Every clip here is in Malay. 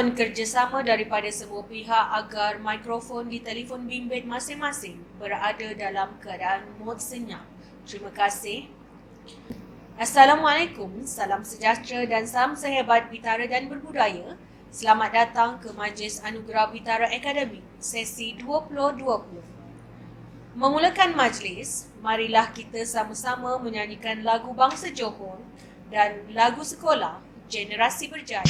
Mohon kerjasama daripada semua pihak agar mikrofon di telefon bimbit masing-masing berada dalam keadaan mod senyap. Terima kasih. Assalamualaikum, salam sejahtera dan salam sehebat Bitara dan Berbudaya. Selamat datang ke Majlis Anugerah Bitara Akademik sesi 2020. Memulakan majlis, marilah kita sama-sama menyanyikan lagu Bangsa Johor dan lagu sekolah Generasi Berjaya.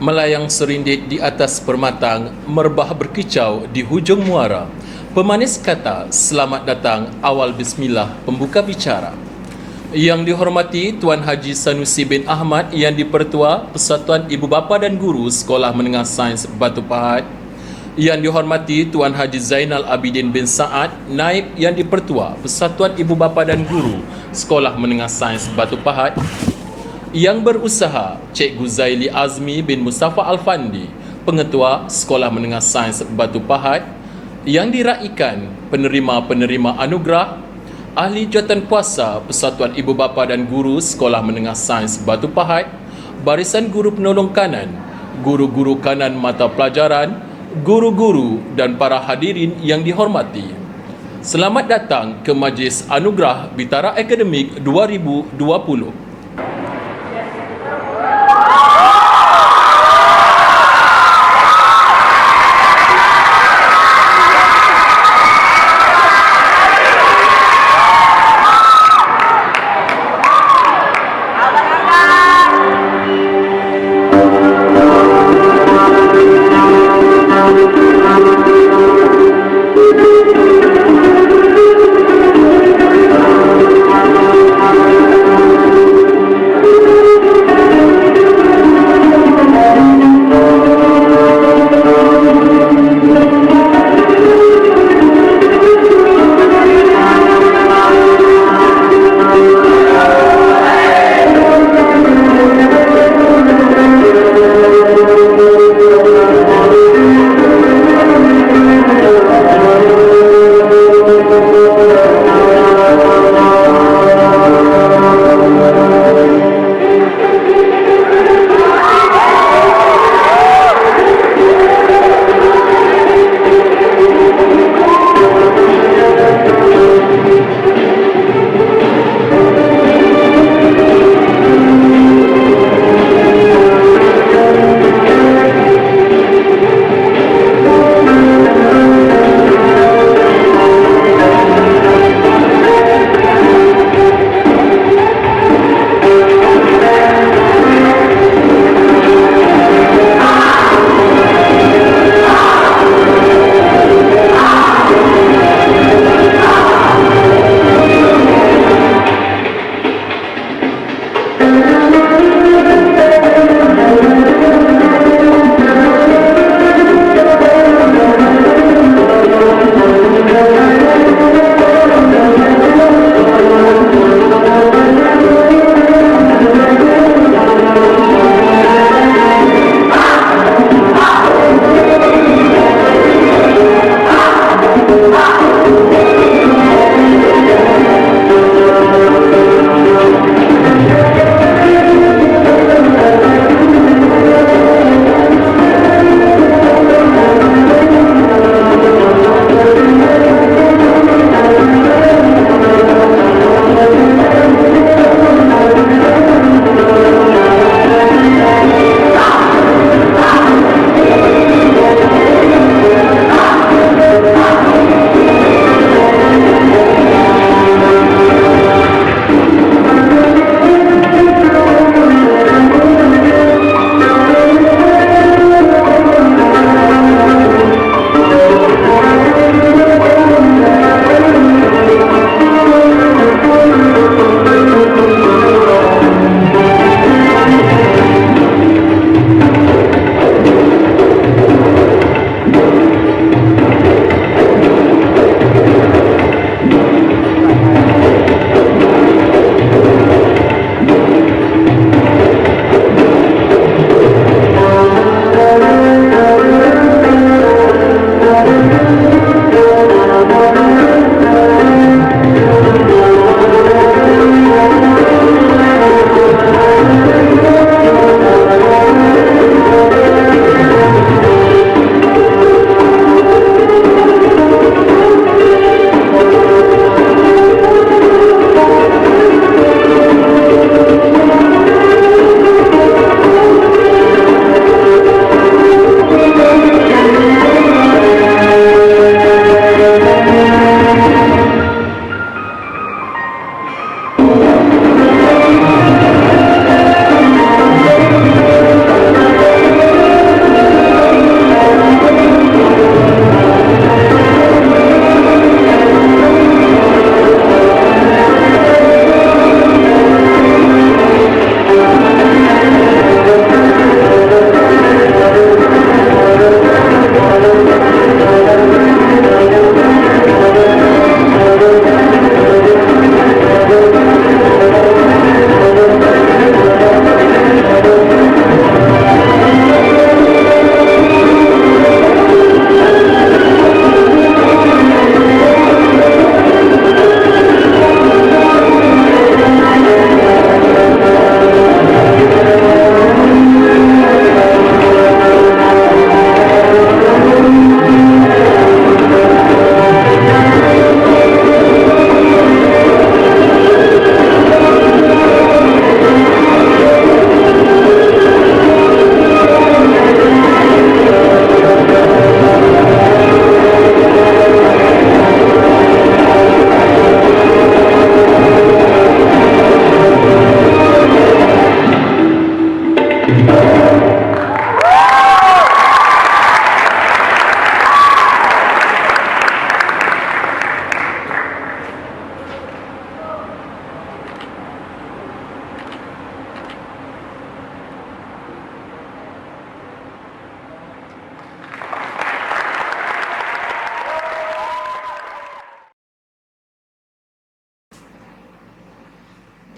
Melayang serindit di atas permatang, merbah berkicau di hujung muara. Pemanis kata, selamat datang, awal bismillah, pembuka bicara. Yang dihormati Tuan Haji Sanusi bin Ahmad yang Dipertua Persatuan Ibu Bapa dan Guru Sekolah Menengah Sains Batu Pahat. Yang dihormati Tuan Haji Zainal Abidin bin Saad, Naib yang Dipertua Persatuan Ibu Bapa dan Guru Sekolah Menengah Sains Batu Pahat. Yang berusaha Cikgu Zaili Azmi bin Mustafa Alfandi, Pengetua Sekolah Menengah Sains Batu Pahat. Yang diraikan penerima-penerima anugerah, Ahli Jawatan Kuasa Persatuan Ibu Bapa dan Guru Sekolah Menengah Sains Batu Pahat, barisan guru penolong kanan, guru-guru kanan mata pelajaran, guru-guru dan para hadirin yang dihormati. Selamat datang ke Majlis Anugerah Bitara Akademik 2020.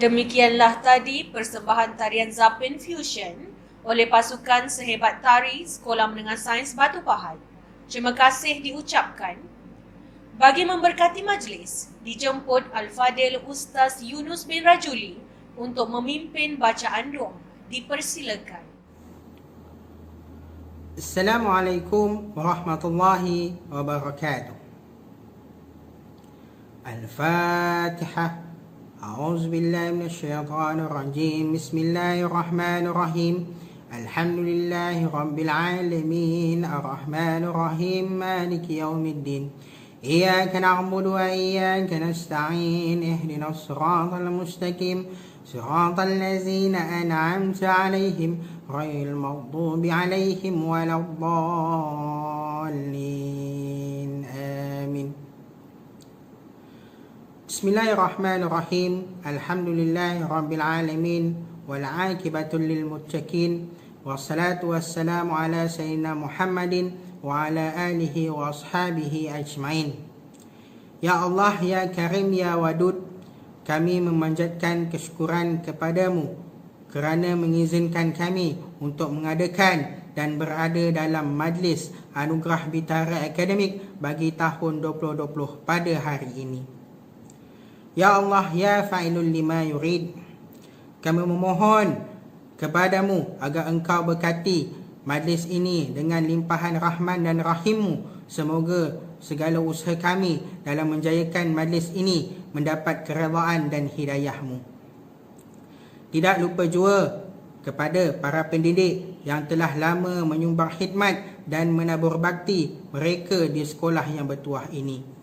Demikianlah tadi persembahan tarian Zapin Fusion oleh pasukan Sehebat Tari Sekolah Menengah Sains Batu Pahat. Terima kasih diucapkan. Bagi memberkati majlis, dijemput Al-Fadil Ustaz Yunus bin Rajuli untuk memimpin bacaan doa. Dipersilakan. Assalamualaikum warahmatullahi wabarakatuh. Al-Fatihah. A'udzu billahi minasy syaithanir rajim. Bismillahirrahmanirrahim. Alhamdulillahi rabbil alamin. Arrahmanir rahim. Maliki yaumiddin. Iyyaka na'budu wa iyyaka nasta'in. Ihdinas siratal mustaqim. Siratal ladzina an'amta 'alaihim غير المغضوب عليهم ولا الضالين آمين. بسم الله الرحمن الرحيم. الحمد لله رب العالمين والعاقبة للمتقين والصلاة والسلام على سيدنا محمد وعلى آله وأصحابه أجمعين. Ya Allah, ya Karim, ya Wadud, kami memanjatkan kesyukuran kepadamu kerana mengizinkan kami untuk mengadakan dan berada dalam majlis Anugerah Bitara Akademik bagi tahun 2020 pada hari ini. Ya Allah, ya Fa'ilul lima yurid, kami memohon kepadamu agar engkau berkati majlis ini dengan limpahan rahman dan rahimmu. Semoga segala usaha kami dalam menjayakan majlis ini mendapat keredaan dan hidayahmu. Tidak lupa juga kepada para pendidik yang telah lama menyumbang khidmat dan menabur bakti mereka di sekolah yang bertuah ini.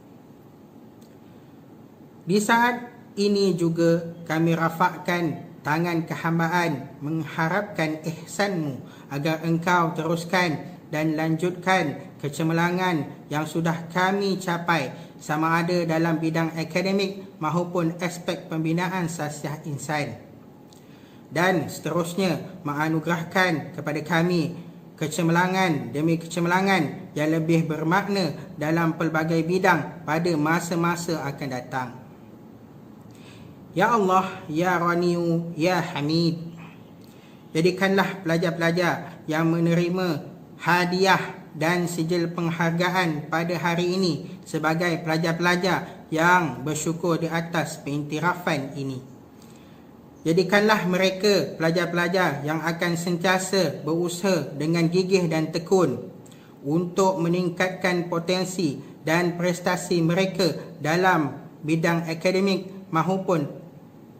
Di saat ini juga kami rafakkan tangan kehambaan mengharapkan ihsanmu agar engkau teruskan dan lanjutkan kecemerlangan yang sudah kami capai sama ada dalam bidang akademik maupun aspek pembinaan sasiah insan. Dan seterusnya menganugerahkan kepada kami kecemerlangan demi kecemerlangan yang lebih bermakna dalam pelbagai bidang pada masa-masa akan datang. Ya Allah, ya Ghaniyu, ya Hamid, jadikanlah pelajar-pelajar yang menerima hadiah dan sijil penghargaan pada hari ini sebagai pelajar-pelajar yang bersyukur di atas pengiktirafan ini. Jadikanlah mereka pelajar-pelajar yang akan sentiasa berusaha dengan gigih dan tekun untuk meningkatkan potensi dan prestasi mereka dalam bidang akademik maupun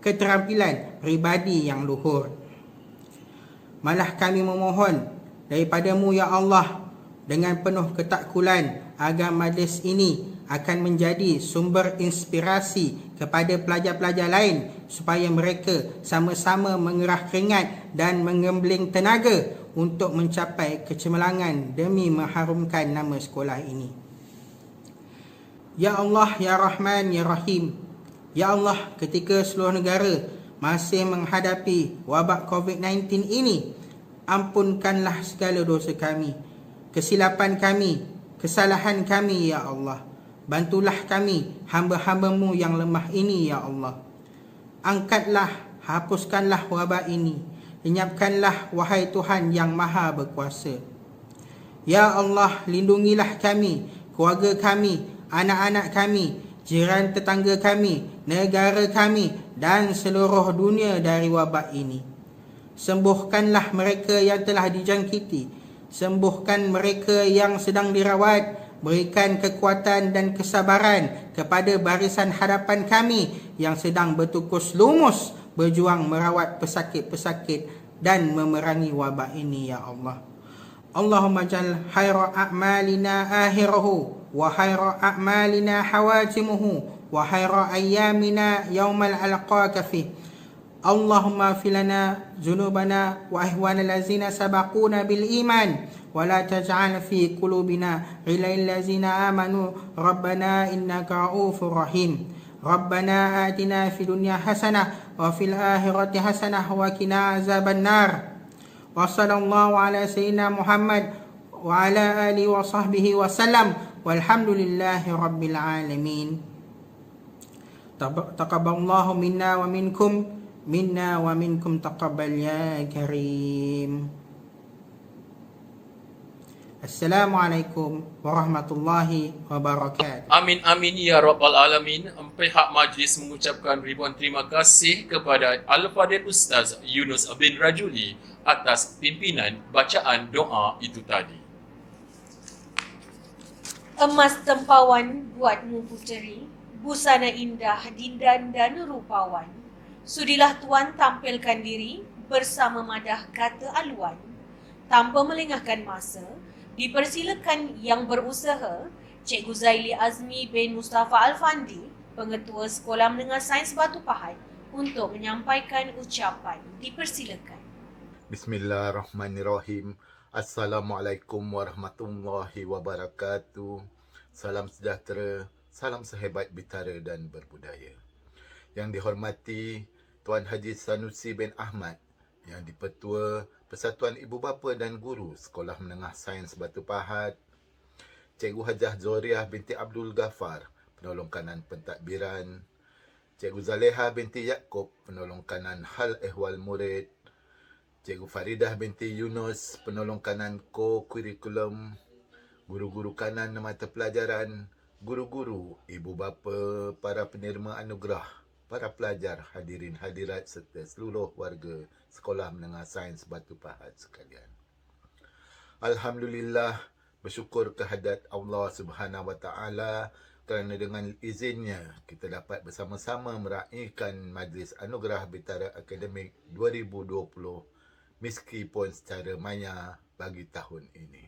keterampilan pribadi yang luhur. Malah kami memohon daripadamu, ya Allah, dengan penuh ketakkulan agar majlis ini akan menjadi sumber inspirasi kepada pelajar-pelajar lain supaya mereka sama-sama mengerah keringat dan menggembling tenaga untuk mencapai kecemerlangan demi mengharumkan nama sekolah ini. Ya Allah, ya Rahman, ya Rahim, ya Allah, ketika seluruh negara masih menghadapi wabak COVID-19 ini, ampunkanlah segala dosa kami, kesilapan kami, kesalahan kami, ya Allah. Bantulah kami, hamba-hambamu yang lemah ini, ya Allah. Angkatlah, hapuskanlah wabak ini. Lenyapkanlah, wahai Tuhan yang maha berkuasa. Ya Allah, lindungilah kami, keluarga kami, anak-anak kami, jiran tetangga kami, negara kami dan seluruh dunia dari wabak ini. Sembuhkanlah mereka yang telah dijangkiti. Sembuhkan mereka yang sedang dirawat. Berikan kekuatan dan kesabaran kepada barisan hadapan kami yang sedang bertukus lumus berjuang merawat pesakit-pesakit dan memerangi wabak ini, ya Allah. Allahumma jal khaira a'malina akhirahu wa khaira a'malina hawatimuhu wa khaira ayyamina yawmal alqaka fih. Allahumma filana zunubana wa ihwana lazina sabaquna bil iman ولا تجعل في قلوبنا غلا الذين آمنوا ربنا إنك رؤوف رحيم ربنا آتنا في الدنيا حسنة وفي الآخرة حسنة وقنا عذاب النار وصلى الله على سيدنا محمد وعلى آله وصحبه وسلم والحمد لله رب العالمين. تقبل الله منا ومنكم منا ومنكم تقبل يا كريم. Assalamualaikum warahmatullahi wabarakatuh. Amin amin ya rabbal alamin. Pihak majlis mengucapkan ribuan terima kasih kepada Al-Fadhil Ustaz Yunus bin Rajuli atas pimpinan bacaan doa itu tadi. Emas tempawan buatmu puteri, busana indah dindan dan rupawan. Sudilah tuan tampilkan diri bersama madah kata aluan. Tanpa melengahkan masa, dipersilakan yang berusaha Cikgu Zaili Azmi bin Mustafa Alfandi, Pengetua Sekolah Menengah Sains Batu Pahat, untuk menyampaikan ucapan. Dipersilakan. Bismillahirrahmanirrahim. Assalamualaikum warahmatullahi wabarakatuh. Salam sejahtera, salam sehebat bitara dan berbudaya. Yang dihormati Tuan Haji Sanusi bin Ahmad, yang di-Pertua Persatuan Ibu Bapa dan Guru Sekolah Menengah Sains Batu Pahat, Cikgu Hajah Zoriah binti Abdul Ghaffar, penolong kanan pentadbiran, Cikgu Zaleha binti Yaakob, penolong kanan hal ehwal murid, Cikgu Faridah binti Yunus, penolong kanan co-curriculum, guru-guru kanan mata pelajaran, guru-guru, ibu bapa, para penerima anugerah, para pelajar, hadirin hadirat serta seluruh warga Sekolah Menengah Sains Batu Pahat sekalian. Alhamdulillah, bersyukur kehadrat Allah Subhanahu Wa Taala kerana dengan izinnya kita dapat bersama-sama meraihkan Majlis Anugerah Bitara Akademik 2020 meskipun secara maya bagi tahun ini.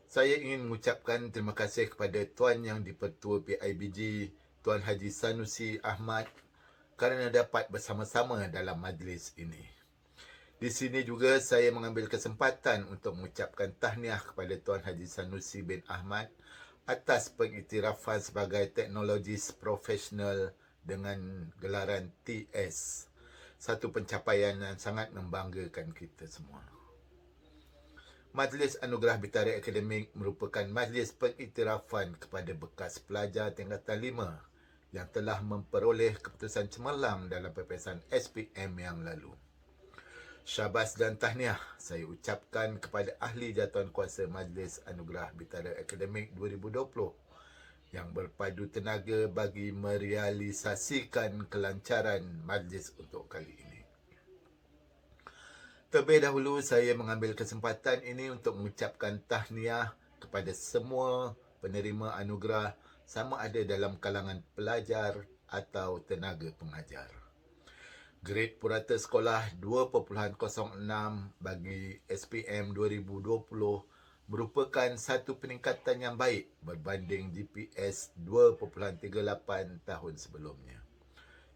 Saya ingin mengucapkan terima kasih kepada Tuan Yang di-Pertua PIBG, Tuan Haji Sanusi Ahmad, kerana dapat bersama-sama dalam majlis ini. Di sini juga saya mengambil kesempatan untuk mengucapkan tahniah kepada Tuan Haji Sanusi bin Ahmad atas pengiktirafan sebagai teknologis profesional dengan gelaran TS. Satu pencapaian yang sangat membanggakan kita semua. Majlis Anugerah Bitara Akademik merupakan majlis pengiktirafan kepada bekas pelajar tingkatan 5 yang telah memperoleh keputusan cemerlang dalam peperiksaan SPM yang lalu. Syabas dan tahniah saya ucapkan kepada ahli jawatankuasa Majlis Anugerah Bitara Akademik 2020 yang berpadu tenaga bagi merealisasikan kelancaran majlis untuk kali ini. Terlebih dahulu, saya mengambil kesempatan ini untuk mengucapkan tahniah kepada semua penerima anugerah sama ada dalam kalangan pelajar atau tenaga pengajar. Grade Purata Sekolah 2.06 bagi SPM 2020 merupakan satu peningkatan yang baik berbanding GPS 2.38 tahun sebelumnya,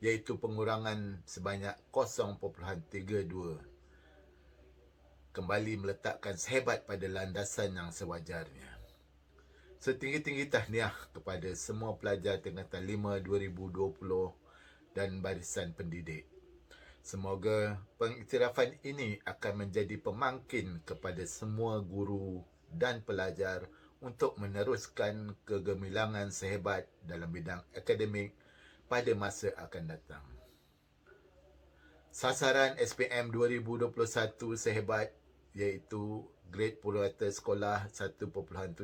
iaitu pengurangan sebanyak 0.32, kembali meletakkan sehebat pada landasan yang sewajarnya. Setinggi-tinggi tahniah kepada semua pelajar tingkatan 5 2020 dan barisan pendidik. Semoga pengiktirafan ini akan menjadi pemangkin kepada semua guru dan pelajar untuk meneruskan kegemilangan sehebat dalam bidang akademik pada masa akan datang. Sasaran SPM 2021 sehebat iaitu grade purata sekolah 1.72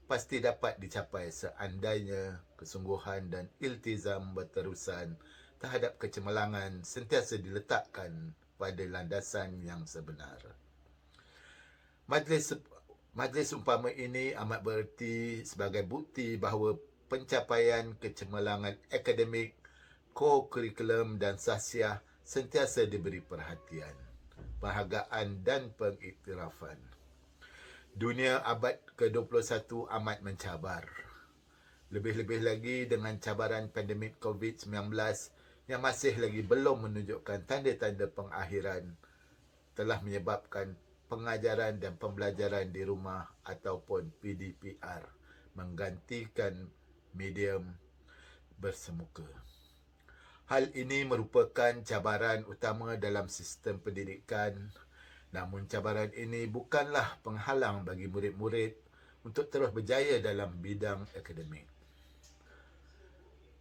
pasti dapat dicapai seandainya kesungguhan dan iltizam berterusan terhadap kecemerlangan sentiasa diletakkan pada landasan yang sebenar. Majlis umpama ini amat bererti sebagai bukti bahawa pencapaian kecemerlangan akademik, co-curriculum dan sahsiah sentiasa diberi perhatian, penghargaan dan pengiktirafan. Dunia abad ke-21 amat mencabar. Lebih-lebih lagi dengan cabaran pandemik COVID-19 yang masih lagi belum menunjukkan tanda-tanda pengakhiran telah menyebabkan pengajaran dan pembelajaran di rumah ataupun PDPR menggantikan medium bersemuka. Hal ini merupakan cabaran utama dalam sistem pendidikan. Namun cabaran ini bukanlah penghalang bagi murid-murid untuk terus berjaya dalam bidang akademik.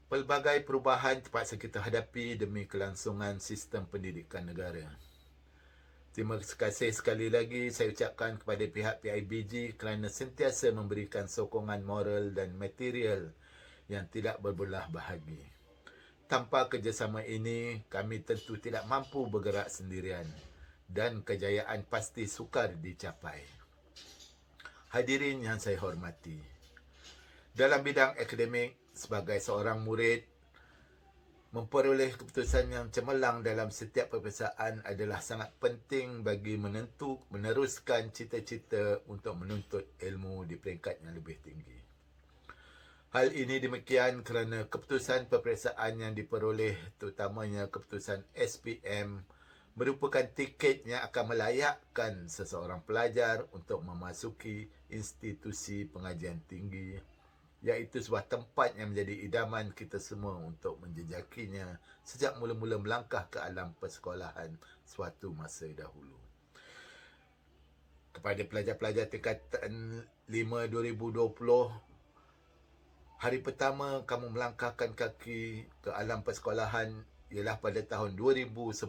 pelbagai perubahan terpaksa kita hadapi demi kelangsungan sistem pendidikan negara. Terima kasih sekali lagi saya ucapkan kepada pihak PIBG kerana sentiasa memberikan sokongan moral dan material yang tidak berbelah bahagi. Tanpa kerjasama ini, kami tentu tidak mampu bergerak sendirian dan kejayaan pasti sukar dicapai. Hadirin yang saya hormati, dalam bidang akademik, sebagai seorang murid, memperoleh keputusan yang cemerlang dalam setiap peperiksaan adalah sangat penting bagi meneruskan cita-cita untuk menuntut ilmu di peringkat yang lebih tinggi. Hal ini demikian kerana keputusan peperiksaan yang diperoleh, terutamanya keputusan SPM, merupakan tiket yang akan melayakkan seseorang pelajar untuk memasuki institusi pengajian tinggi, iaitu sebuah tempat yang menjadi idaman kita semua untuk menjejakinya sejak mula-mula melangkah ke alam persekolahan suatu masa dahulu. Kepada pelajar-pelajar tingkatan 5 2020, hari pertama kamu melangkahkan kaki ke alam persekolahan ialah pada tahun 2010,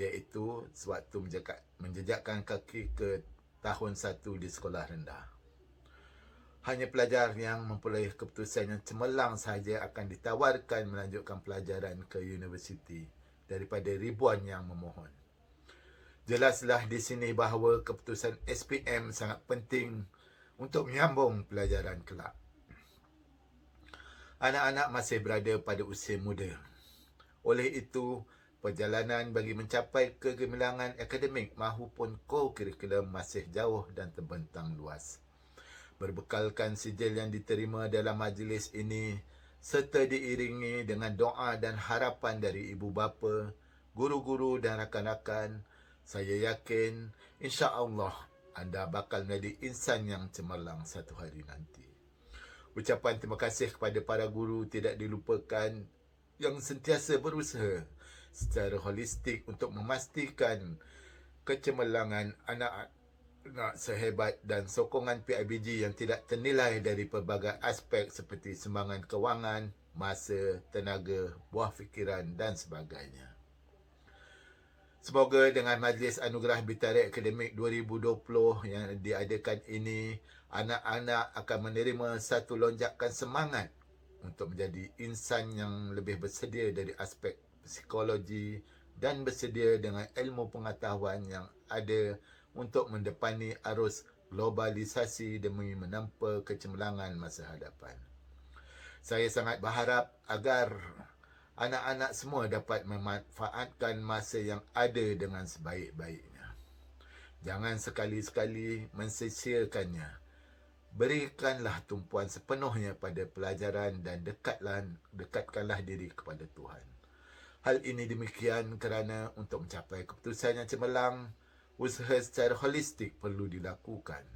iaitu sewaktu menjejakkan kaki ke tahun 1 di sekolah rendah. Hanya pelajar yang memperoleh keputusan yang cemerlang sahaja akan ditawarkan melanjutkan pelajaran ke universiti daripada ribuan yang memohon. Jelaslah di sini bahawa keputusan SPM sangat penting untuk menyambung pelajaran kelak. Anak-anak masih berada pada usia muda. Oleh itu, perjalanan bagi mencapai kegemilangan akademik mahupun co-curriculum masih jauh dan terbentang luas. Berbekalkan sijil yang diterima dalam majlis ini serta diiringi dengan doa dan harapan dari ibu bapa, guru-guru dan rakan-rakan, saya yakin insya-Allah anda bakal menjadi insan yang cemerlang satu hari nanti. Ucapan terima kasih kepada para guru tidak dilupakan yang sentiasa berusaha secara holistik untuk memastikan kecemerlangan anak-anak sehebat dan sokongan PIBG yang tidak ternilai dari pelbagai aspek seperti sumbangan kewangan, masa, tenaga, buah fikiran dan sebagainya. Semoga dengan Majlis Anugerah Bintara Akademik 2020 yang diadakan ini, anak-anak akan menerima satu lonjakan semangat untuk menjadi insan yang lebih bersedia dari aspek psikologi dan bersedia dengan ilmu pengetahuan yang ada untuk mendepani arus globalisasi demi menampa kecemerlangan masa hadapan. Saya sangat berharap agar anak-anak semua dapat memanfaatkan masa yang ada dengan sebaik-baiknya. Jangan sekali-sekali mensisiarkannya. Berikanlah tumpuan sepenuhnya pada pelajaran dan dekatkanlah diri kepada Tuhan. Hal ini demikian kerana untuk mencapai keputusan yang cemerlang, usaha secara holistik perlu dilakukan.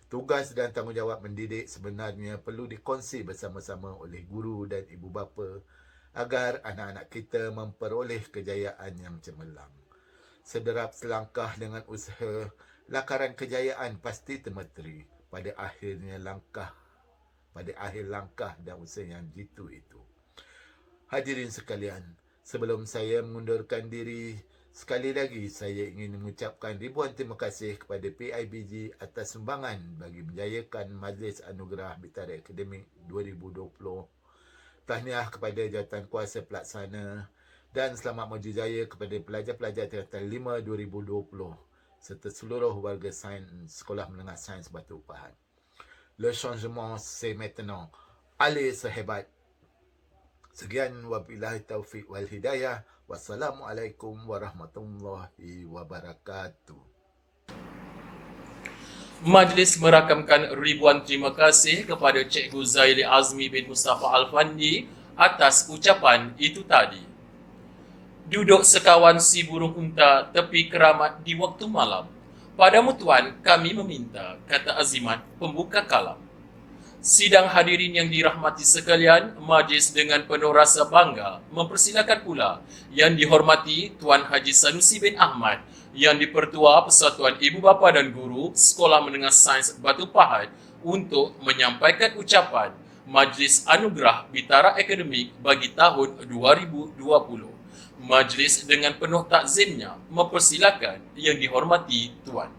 Tugas dan tanggungjawab mendidik sebenarnya perlu dikongsi bersama-sama oleh guru dan ibu bapa agar anak-anak kita memperoleh kejayaan yang cemerlang. Sederap selangkah dengan usaha, lakaran kejayaan pasti termeteri pada akhir langkah dan usaha yang jitu itu. Hadirin sekalian, sebelum saya mengundurkan diri, sekali lagi saya ingin mengucapkan ribuan terima kasih kepada PIBG atas sumbangan bagi menjayakan Majlis Anugerah Bintara Akademik 2020. Tahniah kepada Jawatankuasa Pelaksana dan selamat maju jaya kepada pelajar-pelajar tingkatan 5 2020 serta seluruh warga sains Sekolah Menengah Sains Batu Pahat. Le changement c'est maintenant. Allez sehebat. Sekian wabillahi taufiq wal hidayah. Wassalamualaikum warahmatullahi wabarakatuh. Majlis merakamkan ribuan terima kasih kepada Cikgu Zaili Azmi bin Mustafa Al-Fandi atas ucapan itu tadi. Duduk sekawan si burung unta tepi keramat di waktu malam. Padamu Tuan kami meminta, kata Azimat pembuka kalam. Sidang hadirin yang dirahmati sekalian, majlis dengan penuh rasa bangga mempersilakan pula yang dihormati Tuan Haji Sanusi bin Ahmad yang dipertua Persatuan Ibu Bapa dan Guru Sekolah Menengah Sains Batu Pahat untuk menyampaikan ucapan Majlis Anugerah Bitara Akademik bagi tahun 2020. Majlis dengan penuh takzimnya mempersilakan Yang Dihormati Tuan.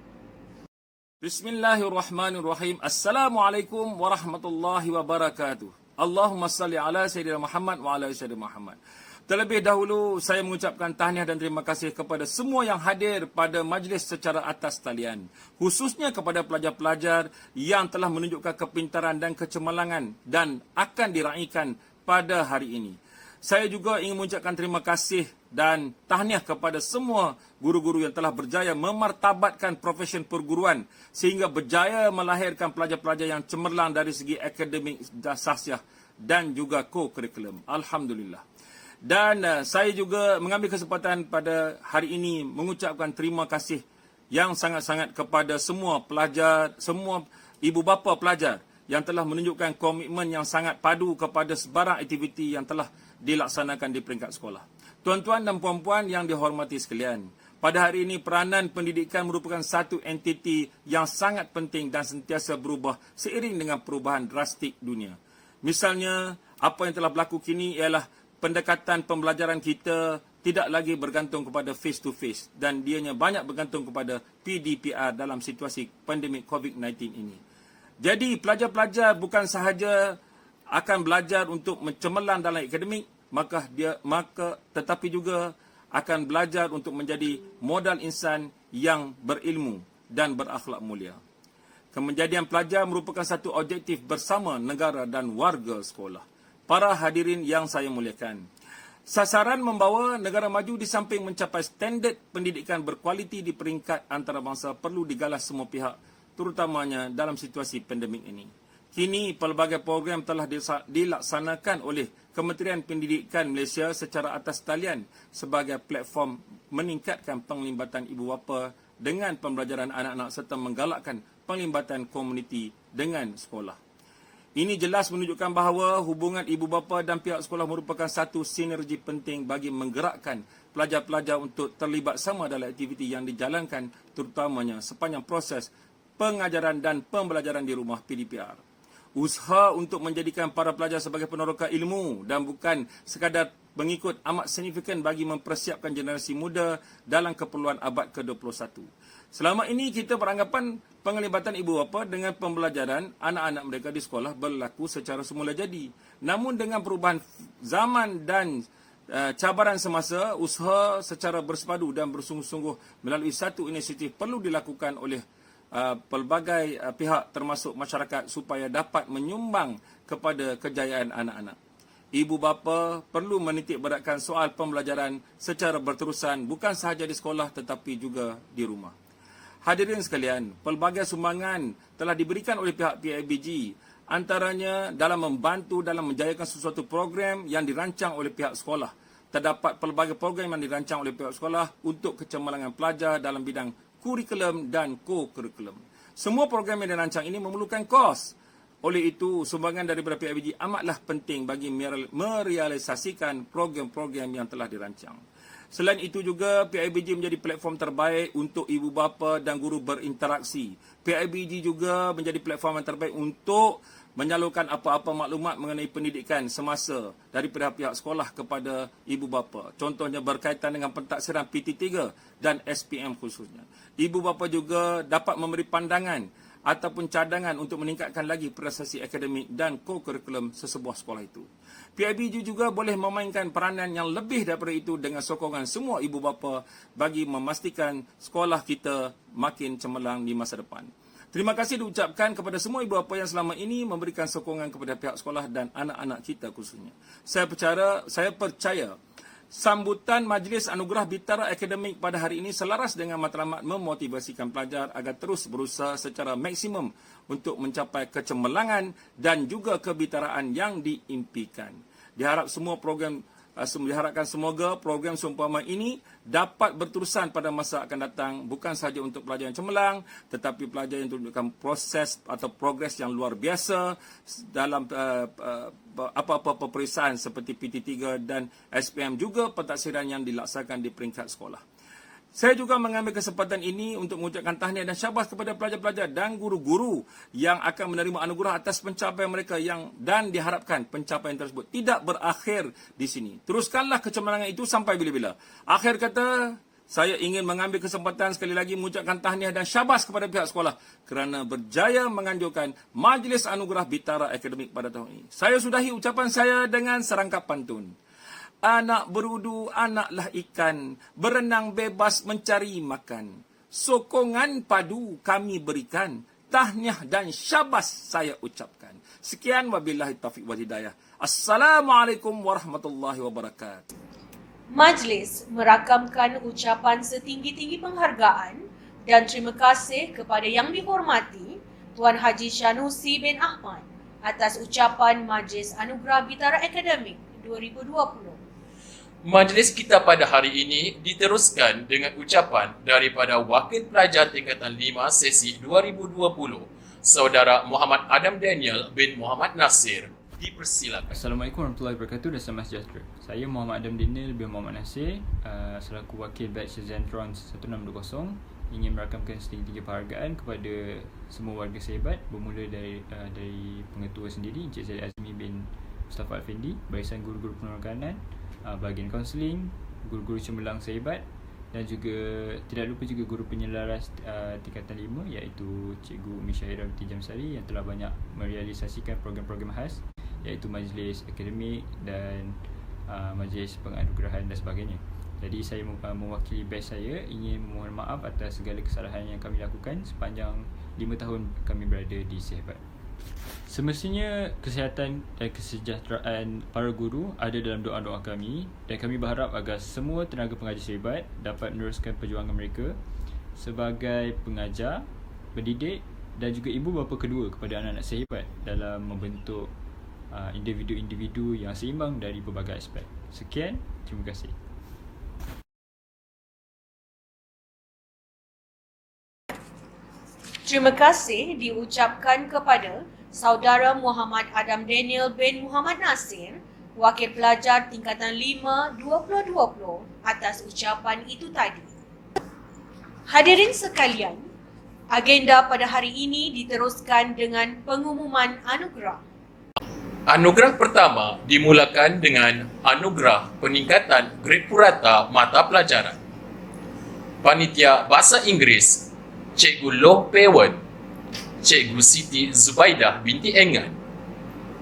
Bismillahirrahmanirrahim. Assalamualaikum warahmatullahi wabarakatuh. Allahumma salli ala Sayyidina Muhammad wa ala Sayyidina Muhammad. Terlebih dahulu, saya mengucapkan tahniah dan terima kasih kepada semua yang hadir pada majlis secara atas talian. Khususnya kepada pelajar-pelajar yang telah menunjukkan kepintaran dan kecemerlangan dan akan diraikan pada hari ini. Saya juga ingin mengucapkan terima kasih dan tahniah kepada semua guru-guru yang telah berjaya memartabatkan profesion perguruan sehingga berjaya melahirkan pelajar-pelajar yang cemerlang dari segi akademik sahsiah dan juga co-curriculum. Alhamdulillah. Dan saya juga mengambil kesempatan pada hari ini mengucapkan terima kasih yang sangat-sangat kepada semua pelajar, semua ibu bapa pelajar yang telah menunjukkan komitmen yang sangat padu kepada sebarang aktiviti yang telah dilaksanakan di peringkat sekolah. Tuan-tuan dan puan-puan yang dihormati sekalian, pada hari ini peranan pendidikan merupakan satu entiti yang sangat penting dan sentiasa berubah seiring dengan perubahan drastik dunia. Misalnya, apa yang telah berlaku kini ialah pendekatan pembelajaran kita tidak lagi bergantung kepada face to face dan dianya banyak bergantung kepada PDPR dalam situasi pandemik COVID-19 ini. Jadi pelajar-pelajar bukan sahaja akan belajar untuk mencemerlang dalam akademik, tetapi juga akan belajar untuk menjadi modal insan yang berilmu dan berakhlak mulia. Kemenjadian pelajar merupakan satu objektif bersama negara dan warga sekolah. Para hadirin yang saya muliakan, sasaran membawa negara maju di samping mencapai standard pendidikan berkualiti di peringkat antarabangsa perlu digalas semua pihak, terutamanya dalam situasi pandemik ini. Kini, pelbagai program telah dilaksanakan oleh Kementerian Pendidikan Malaysia secara atas talian sebagai platform meningkatkan penglibatan ibu bapa dengan pembelajaran anak-anak serta menggalakkan penglibatan komuniti dengan sekolah. Ini jelas menunjukkan bahawa hubungan ibu bapa dan pihak sekolah merupakan satu sinergi penting bagi menggerakkan pelajar-pelajar untuk terlibat sama dalam aktiviti yang dijalankan terutamanya sepanjang proses pengajaran dan pembelajaran di rumah PDPR. Usaha untuk menjadikan para pelajar sebagai peneroka ilmu dan bukan sekadar pengikut amat signifikan bagi mempersiapkan generasi muda dalam keperluan abad ke-21. Selama ini kita beranggapan penglibatan ibu bapa dengan pembelajaran anak-anak mereka di sekolah berlaku secara semula jadi. Namun dengan perubahan zaman dan cabaran semasa, usaha secara bersepadu dan bersungguh-sungguh melalui satu inisiatif perlu dilakukan oleh pelbagai pihak termasuk masyarakat supaya dapat menyumbang kepada kejayaan anak-anak. Ibu bapa perlu menitik beratkan soal pembelajaran secara berterusan bukan sahaja di sekolah tetapi juga di rumah. Hadirin sekalian, pelbagai sumbangan telah diberikan oleh pihak PIBG, antaranya dalam membantu dalam menjayakan sesuatu program yang dirancang oleh pihak sekolah. Terdapat pelbagai program yang dirancang oleh pihak sekolah untuk kecemerlangan pelajar dalam bidang kurikulum dan co-curriculum. Semua program yang dirancang ini memerlukan kos. Oleh itu, sumbangan daripada PIBG amatlah penting bagi merealisasikan program-program yang telah dirancang. Selain itu juga, PIBG menjadi platform terbaik untuk ibu bapa dan guru berinteraksi. PIBG juga menjadi platform yang terbaik untuk menyalurkan apa-apa maklumat mengenai pendidikan semasa daripada pihak sekolah kepada ibu bapa. Contohnya berkaitan dengan pentaksiran PT3 dan SPM khususnya. Ibu bapa juga dapat memberi pandangan ataupun cadangan untuk meningkatkan lagi prestasi akademik dan co-curriculum sesebuah sekolah itu. PIBG juga boleh memainkan peranan yang lebih daripada itu dengan sokongan semua ibu bapa bagi memastikan sekolah kita makin cemerlang di masa depan. Terima kasih diucapkan kepada semua ibu bapa yang selama ini memberikan sokongan kepada pihak sekolah dan anak-anak kita khususnya. Saya percaya sambutan Majlis Anugerah Bitara Akademik pada hari ini selaras dengan matlamat memotivasikan pelajar agar terus berusaha secara maksimum untuk mencapai kecemerlangan dan juga kebitaraan yang diimpikan. Diharapkan semoga program seumpama ini dapat berterusan pada masa akan datang, bukan sahaja untuk pelajar yang cemerlang tetapi pelajar yang tunjukkan proses atau progres yang luar biasa dalam apa-apa peperiksaan seperti PT3 dan SPM juga pentaksiran yang dilaksanakan di peringkat sekolah. Saya juga mengambil kesempatan ini untuk mengucapkan tahniah dan syabas kepada pelajar-pelajar dan guru-guru yang akan menerima anugerah atas pencapaian mereka dan diharapkan pencapaian tersebut tidak berakhir di sini. Teruskanlah kecemerlangan itu sampai bila-bila. Akhir kata, saya ingin mengambil kesempatan sekali lagi mengucapkan tahniah dan syabas kepada pihak sekolah kerana berjaya menganjurkan Majlis Anugerah Bitara Akademik pada tahun ini. Saya sudahi ucapan saya dengan serangkap pantun. Anak berudu, anaklah ikan, berenang bebas mencari makan. Sokongan padu kami berikan, tahniah dan syabas saya ucapkan. Sekian, wabillahi taufiq wal hidayah. Assalamualaikum warahmatullahi wabarakatuh. Majlis merakamkan ucapan setinggi-tinggi penghargaan dan terima kasih kepada Yang Dihormati Tuan Haji Shanusi bin Ahmad atas ucapan Majlis Anugerah Bitara Akademik 2020. Majlis kita pada hari ini diteruskan dengan ucapan daripada Wakil Pelajar Tingkatan 5 Sesi 2020, Saudara Muhammad Adam Daniel bin Muhammad Nasir. Dipersilakan. Assalamualaikum warahmatullahi wabarakatuh dan selamat sejahtera. Saya Muhammad Adam Daniel bin Muhammad Nasir, selaku Wakil Batch Zentron 1620, ingin merakamkan setinggi-tinggi penghargaan kepada semua warga Sehebat, bermula dari pengetua sendiri, Encik Zaid Azmi bin Mustafa Alfindi, barisan guru-guru penerkanan, bahagian kaunseling, guru-guru cemerlang Sehebat, dan juga tidak lupa juga guru penyelaras tingkatan 5 iaitu Cikgu Umi Syahira binti Jamsari yang telah banyak merealisasikan program-program khas iaitu majlis akademik dan majlis penganugerahan dan sebagainya. Jadi saya mewakili batch saya ingin memohon maaf atas segala kesalahan yang kami lakukan sepanjang 5 tahun kami berada di Sehebat. Semestinya kesihatan dan kesejahteraan para guru ada dalam doa-doa kami dan kami berharap agar semua tenaga pengajar Sehebat dapat meneruskan perjuangan mereka sebagai pengajar, pendidik dan juga ibu bapa kedua kepada anak-anak Sehebat dalam membentuk individu-individu yang seimbang dari berbagai aspek. Sekian, terima kasih. Terima kasih diucapkan kepada Saudara Muhammad Adam Daniel bin Muhammad Nasir, Wakil Pelajar Tingkatan 5 2020 atas ucapan itu tadi. Hadirin sekalian, agenda pada hari ini diteruskan dengan pengumuman anugerah. Anugerah pertama dimulakan dengan anugerah peningkatan grade purata mata pelajaran. Panitia Bahasa Inggeris Cikgu Loh Pewen, Cikgu Siti Zubaidah binti Engan,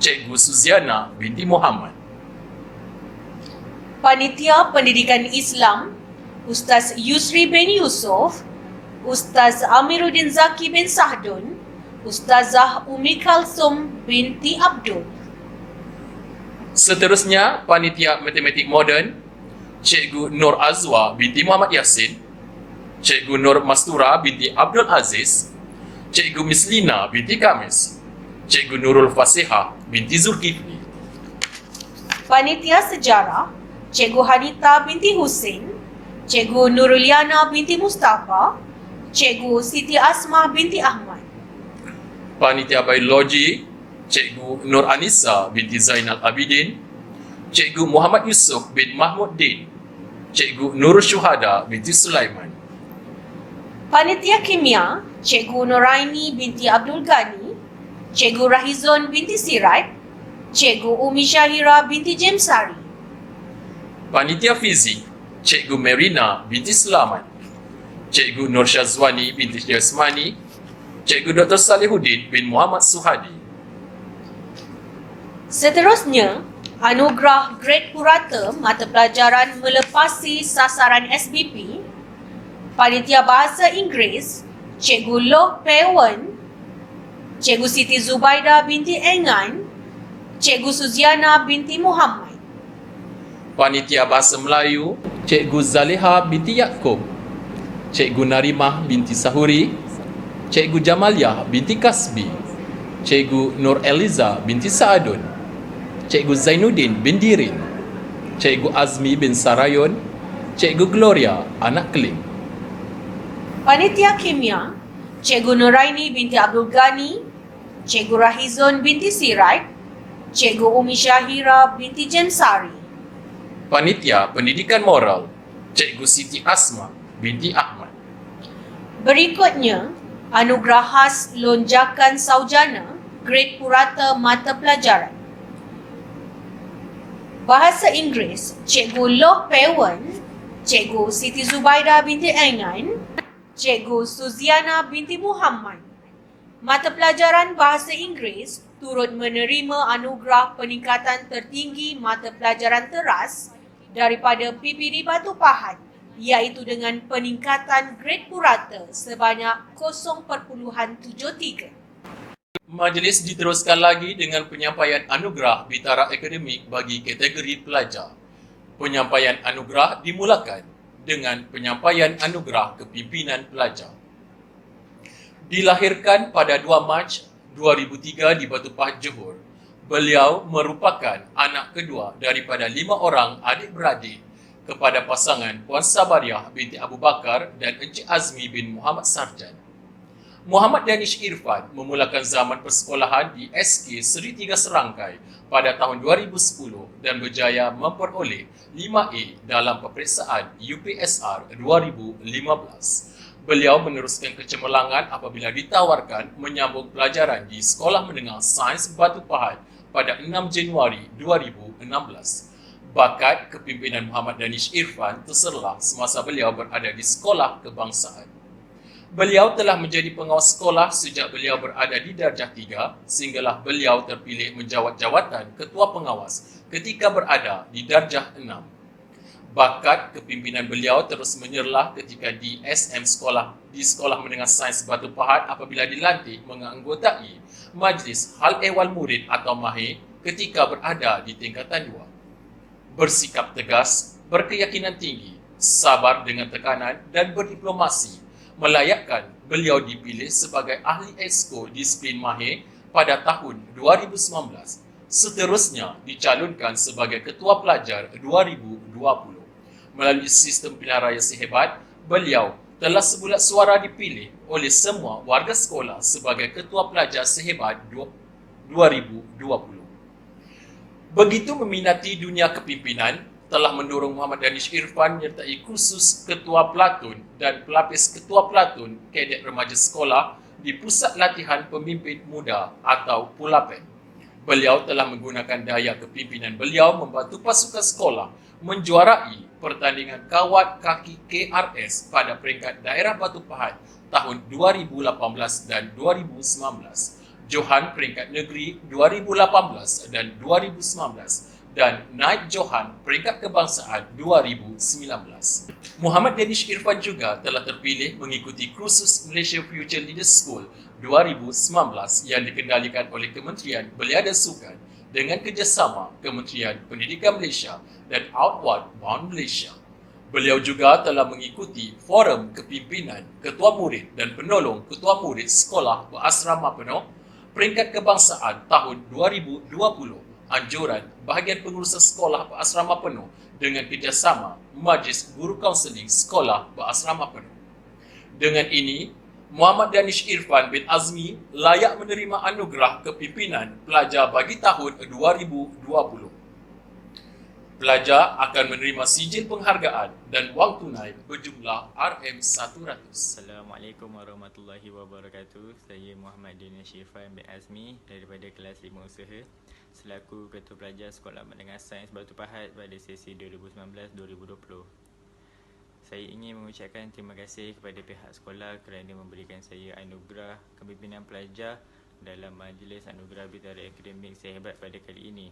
Cikgu Suziana binti Muhammad. Panitia Pendidikan Islam Ustaz Yusri bin Yusof, Ustaz Amiruddin Zaki bin Sahdun, Ustazah Umi Kalsum binti Abdul. Seterusnya, Panitia Matematik Moden Cikgu Nur Azwa binti Muhammad Yasin, Cikgu Nur Mastura binti Abdul Aziz, Cikgu Mislina binti Kamis, Cikgu Nurul Fasihah binti Zulkifli. Panitia Sejarah Cikgu Hanita binti Husin, Cikgu Nuruliana binti Mustafa, Cikgu Siti Asmah binti Ahmad. Panitia Biologi Cikgu Nur Anissa binti Zainal Abidin, Cikgu Muhammad Yusuf bin Mahmud Din, Cikgu Nurul Syuhada binti Sulaiman. Panitia Kimia Cikgu Nuraini binti Abdul Ghani, Cikgu Rahizon binti Sirat, Cikgu Umi Syahira binti Jemsari. Panitia Fizik Cikgu Merina binti Selamat, Cikgu Nur Syazwani binti Yasmani, Cikgu Dr. Salihuddin bin Muhammad Suhadi. Seterusnya, anugerah grade purata mata pelajaran melepasi sasaran SBP. Panitia Bahasa Inggeris Cikgu Loh Pewen, Cikgu Siti Zubaidah binti Engan, Cikgu Suziana binti Muhammad. Panitia Bahasa Melayu Cikgu Zaleha binti Yaakob, Cikgu Narimah binti Sahuri, Cikgu Jamaliah binti Kasbi, Cikgu Nur Eliza binti Saadun, Cikgu Zainuddin bin Dirin, Cikgu Azmi bin Sarayun, Cikgu Gloria anak Keling. Panitia Kimia Cikgu Nuraini binti Abdul Ghani, Cikgu Rahizon binti Sirat, Cikgu Umi Syahira binti Jemsari. Panitia Pendidikan Moral Cikgu Siti Asma, binti Ahmad. Berikutnya, anugerah khas lonjakan sarjana grade purata mata pelajaran. Bahasa Inggeris, Cikgu Loh Pewen, Cikgu Siti Zubaida binti Engan, Cikgu Suziana binti Muhammad. Mata pelajaran Bahasa Inggeris turut menerima anugerah peningkatan tertinggi mata pelajaran teras daripada PPD Batu Pahat, iaitu dengan peningkatan grade purata sebanyak 0.73. Majlis diteruskan lagi dengan penyampaian anugerah Bitara Akademik bagi kategori pelajar. Penyampaian anugerah dimulakan dengan penyampaian anugerah kepimpinan pelajar. Dilahirkan pada 2 Mac 2003 di Batu Pahat, Johor, beliau merupakan anak kedua daripada 5 orang adik-beradik kepada pasangan Puan Sabariah binti Abu Bakar dan Encik Azmi bin Muhammad Sarjan. Muhammad Danish Irfan memulakan zaman persekolahan di SK Seri Tiga Serangkai pada tahun 2010 dan berjaya memperoleh 5A dalam peperiksaan UPSR 2015. Beliau meneruskan kecemerlangan apabila ditawarkan menyambung pelajaran di Sekolah Menengah Sains Batu Pahat pada 6 Januari 2016. Bakat kepimpinan Muhammad Danish Irfan terserlah semasa beliau berada di Sekolah Kebangsaan. Beliau telah menjadi pengawas sekolah sejak beliau berada di darjah 3 sehinggalah beliau terpilih menjawat jawatan ketua pengawas ketika berada di darjah 6. Bakat kepimpinan beliau terus menyerlah ketika di SM di Sekolah Menengah Sains Batu Pahat apabila dilantik menganggotai Majlis Hal Ehwal Murid atau MAHIR ketika berada di tingkatan 2. Bersikap tegas, berkeyakinan tinggi, sabar dengan tekanan dan berdiplomasi melayakkan beliau dipilih sebagai ahli Exco Disiplin MAHIR pada tahun 2019. Seterusnya dicalonkan sebagai Ketua Pelajar 2020. Melalui sistem pilihan raya sehebat, beliau telah sebulat suara dipilih oleh semua warga sekolah sebagai Ketua Pelajar sehebat 2020. Begitu meminati dunia kepimpinan, telah mendorong Muhammad Danish Irfan menyertai kursus Ketua Pelatun dan Pelapis Ketua Pelatun Kadet Remaja Sekolah di Pusat Latihan Pemimpin Muda atau Pulapen. Beliau telah menggunakan daya kepimpinan beliau membantu pasukan sekolah menjuarai pertandingan kawat kaki KRS pada peringkat daerah Batu Pahat tahun 2018 dan 2019. Johan peringkat negeri 2018 dan 2019. Dan naik Johan peringkat kebangsaan 2019. Muhammad Danish Irfan juga telah terpilih mengikuti kursus Malaysia Future Leaders School 2019 yang dikendalikan oleh Kementerian Belia dan Sukan dengan kerjasama Kementerian Pendidikan Malaysia dan Outward Bound Malaysia. Beliau juga telah mengikuti Forum Kepimpinan Ketua Murid dan Penolong Ketua Murid Sekolah Berasrama Penuh peringkat kebangsaan tahun 2020. Anjuran bahagian pengurusan sekolah berasrama penuh dengan kerjasama Majlis Guru Kaunseling Sekolah Berasrama Penuh. Dengan ini, Muhammad Danish Irfan bin Azmi layak menerima anugerah kepimpinan pelajar bagi tahun 2020. Pelajar akan menerima sijil penghargaan dan wang tunai berjumlah RM100. Assalamualaikum warahmatullahi wabarakatuh. Saya Muhammad Danish Irfan bin Azmi daripada kelas 5 usaha selaku Ketua Pelajar Sekolah Menengah Sains Batu Pahat pada sesi 2019-2020. Saya ingin mengucapkan terima kasih kepada pihak sekolah kerana memberikan saya anugerah kepimpinan pelajar dalam Majlis Anugerah Bitara Akademik Sehebat pada kali ini.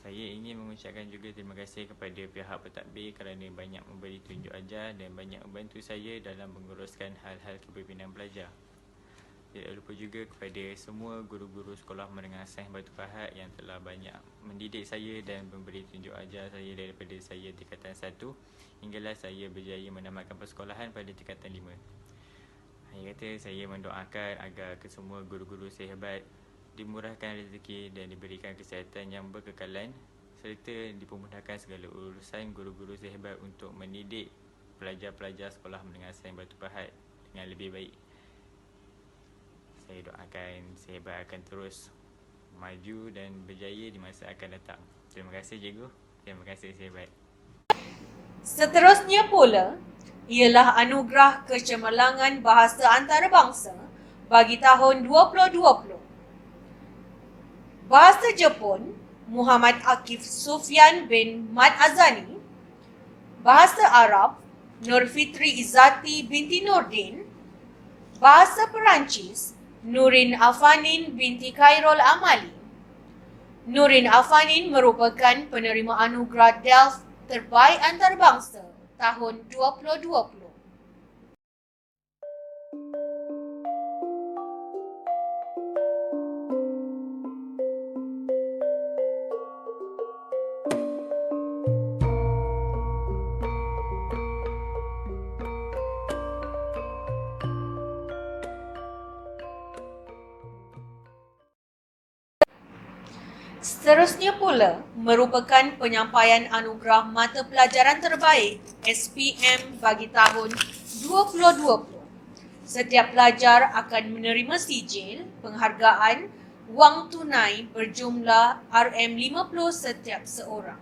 Saya ingin mengucapkan juga terima kasih kepada pihak pentadbir kerana banyak memberi tunjuk ajar dan banyak membantu saya dalam menguruskan hal-hal kepimpinan pelajar. Tidak lupa juga kepada semua guru-guru Sekolah Menengah Sains Batu Pahat yang telah banyak mendidik saya dan memberi tunjuk ajar saya daripada saya tingkatan 1 hinggalah saya berjaya menamatkan persekolahan pada tingkatan 5. Akhir kata, saya mendoakan agar kesemua guru-guru sehebat dimurahkan rezeki dan diberikan kesihatan yang berkekalan serta dipermudahkan segala urusan guru-guru sehebat untuk mendidik pelajar-pelajar Sekolah Menengah Sains Batu Pahat dengan lebih baik. Saya doakan sehebat akan terus maju dan berjaya di masa akan datang. Terima kasih cikgu. Terima kasih sehebat. Seterusnya pula ialah anugerah kecemerlangan bahasa antarabangsa bagi tahun 2020. Bahasa Jepun, Muhammad Akif Sufyan bin Mat Azani. Bahasa Arab, Nur Fitri Izzati binti Nurdin. Bahasa Perancis, Nurin Afanin binti Khairul Amali. Nurin Afanin merupakan penerima anugerah Delft terbaik antarabangsa tahun 2020. Seterusnya pula merupakan penyampaian anugerah mata pelajaran terbaik SPM bagi tahun 2020. Setiap pelajar akan menerima sijil, penghargaan, wang tunai berjumlah RM50 setiap seorang.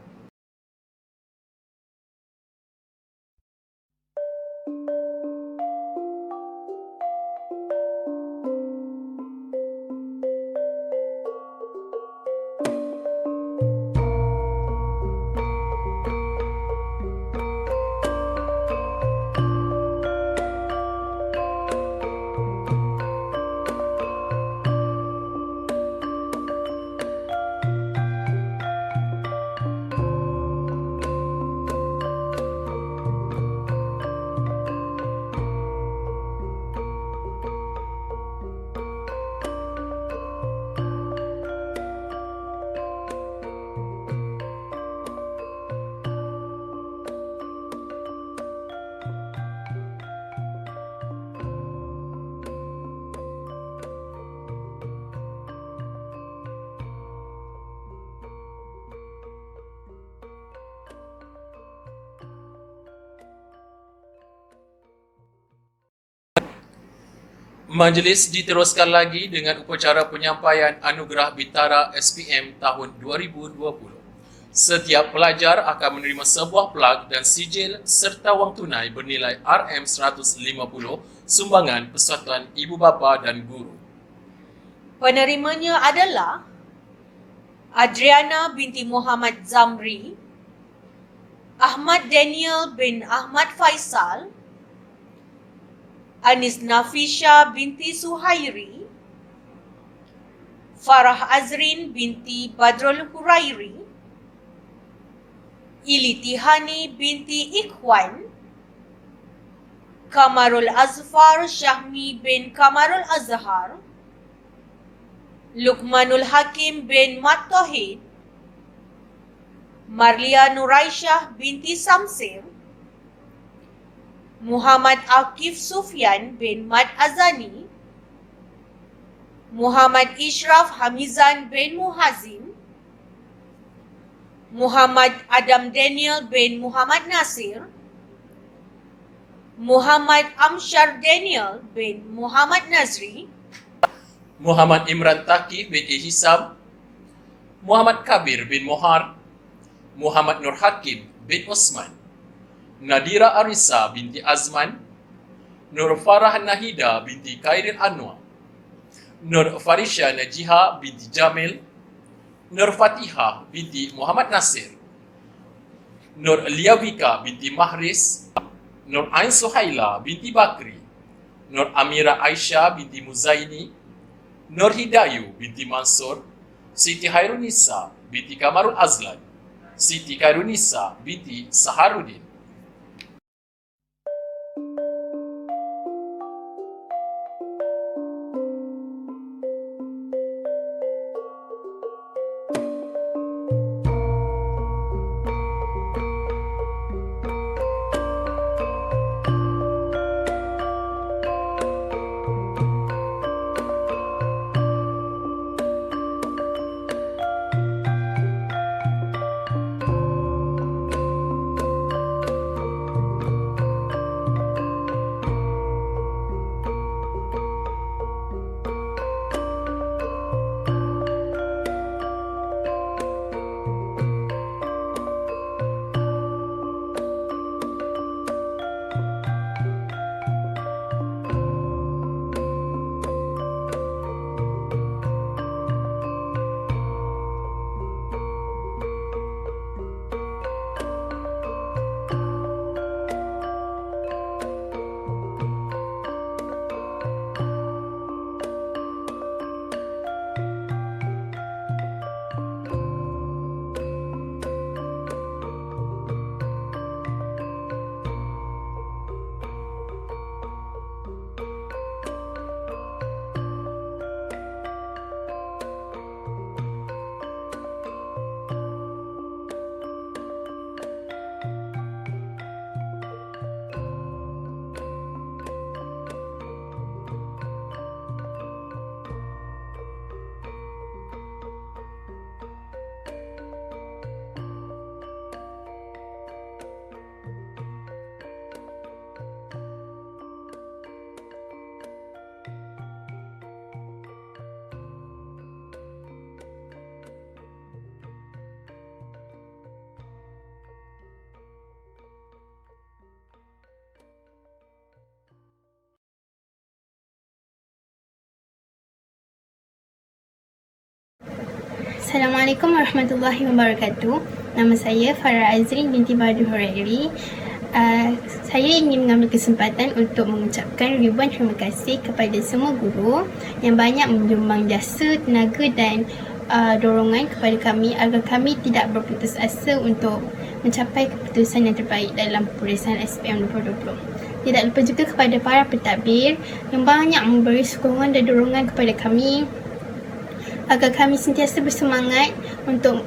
Majlis diteruskan lagi dengan upacara penyampaian anugerah Bintara SPM tahun 2020. Setiap pelajar akan menerima sebuah plag dan sijil serta wang tunai bernilai RM150 sumbangan Persatuan Ibu Bapa dan Guru. Penerimanya adalah Adriana binti Muhammad Zamri, Ahmad Daniel bin Ahmad Faisal, Anis Nafisha binti Suhairi, Farah Azrin binti Badrul Hurairi, Ili Tihani binti Ikhwan, Kamarul Azfar Syahmi bin Kamarul Azhar, Luqmanul Hakim bin Mat Tauhid, Marlia Nuraisyah binti Samsir, Muhammad Akif Sufyan bin Mat Azani, Muhammad Ishraf Hamizan bin Muhazim, Muhammad Adam Daniel bin Muhammad Nasir, Muhammad Amshar Daniel bin Muhammad Nazri, Muhammad Imran Taki bin Ihisam, Muhammad Kabir bin Mohar, Muhammad Nur Hakim bin Osman, Nadira Arisa binti Azman, Nur Farah Nahida binti Khairil Anwar, Nur Farisha Najiha binti Jamil, Nur Fatihah binti Muhammad Nasir, Nur Liawika binti Mahris, Nur Ain Suhaila binti Bakri, Nur Amira Aisyah binti Muzaini, Nur Hidayu binti Mansur, Siti Hairunisa binti Kamarul Azlan, Siti Kairunisa binti Saharudin. Assalamualaikum warahmatullahi wabarakatuh. Nama saya Farah Azrin binti Badu Hurairi. Saya ingin mengambil kesempatan untuk mengucapkan ribuan terima kasih kepada semua guru yang banyak menyumbang jasa, tenaga dan dorongan kepada kami agar kami tidak berputus asa untuk mencapai keputusan yang terbaik dalam peperiksaan SPM 2020. Tidak lupa juga kepada para pentadbir yang banyak memberi sokongan dan dorongan kepada kami agar kami sentiasa bersemangat untuk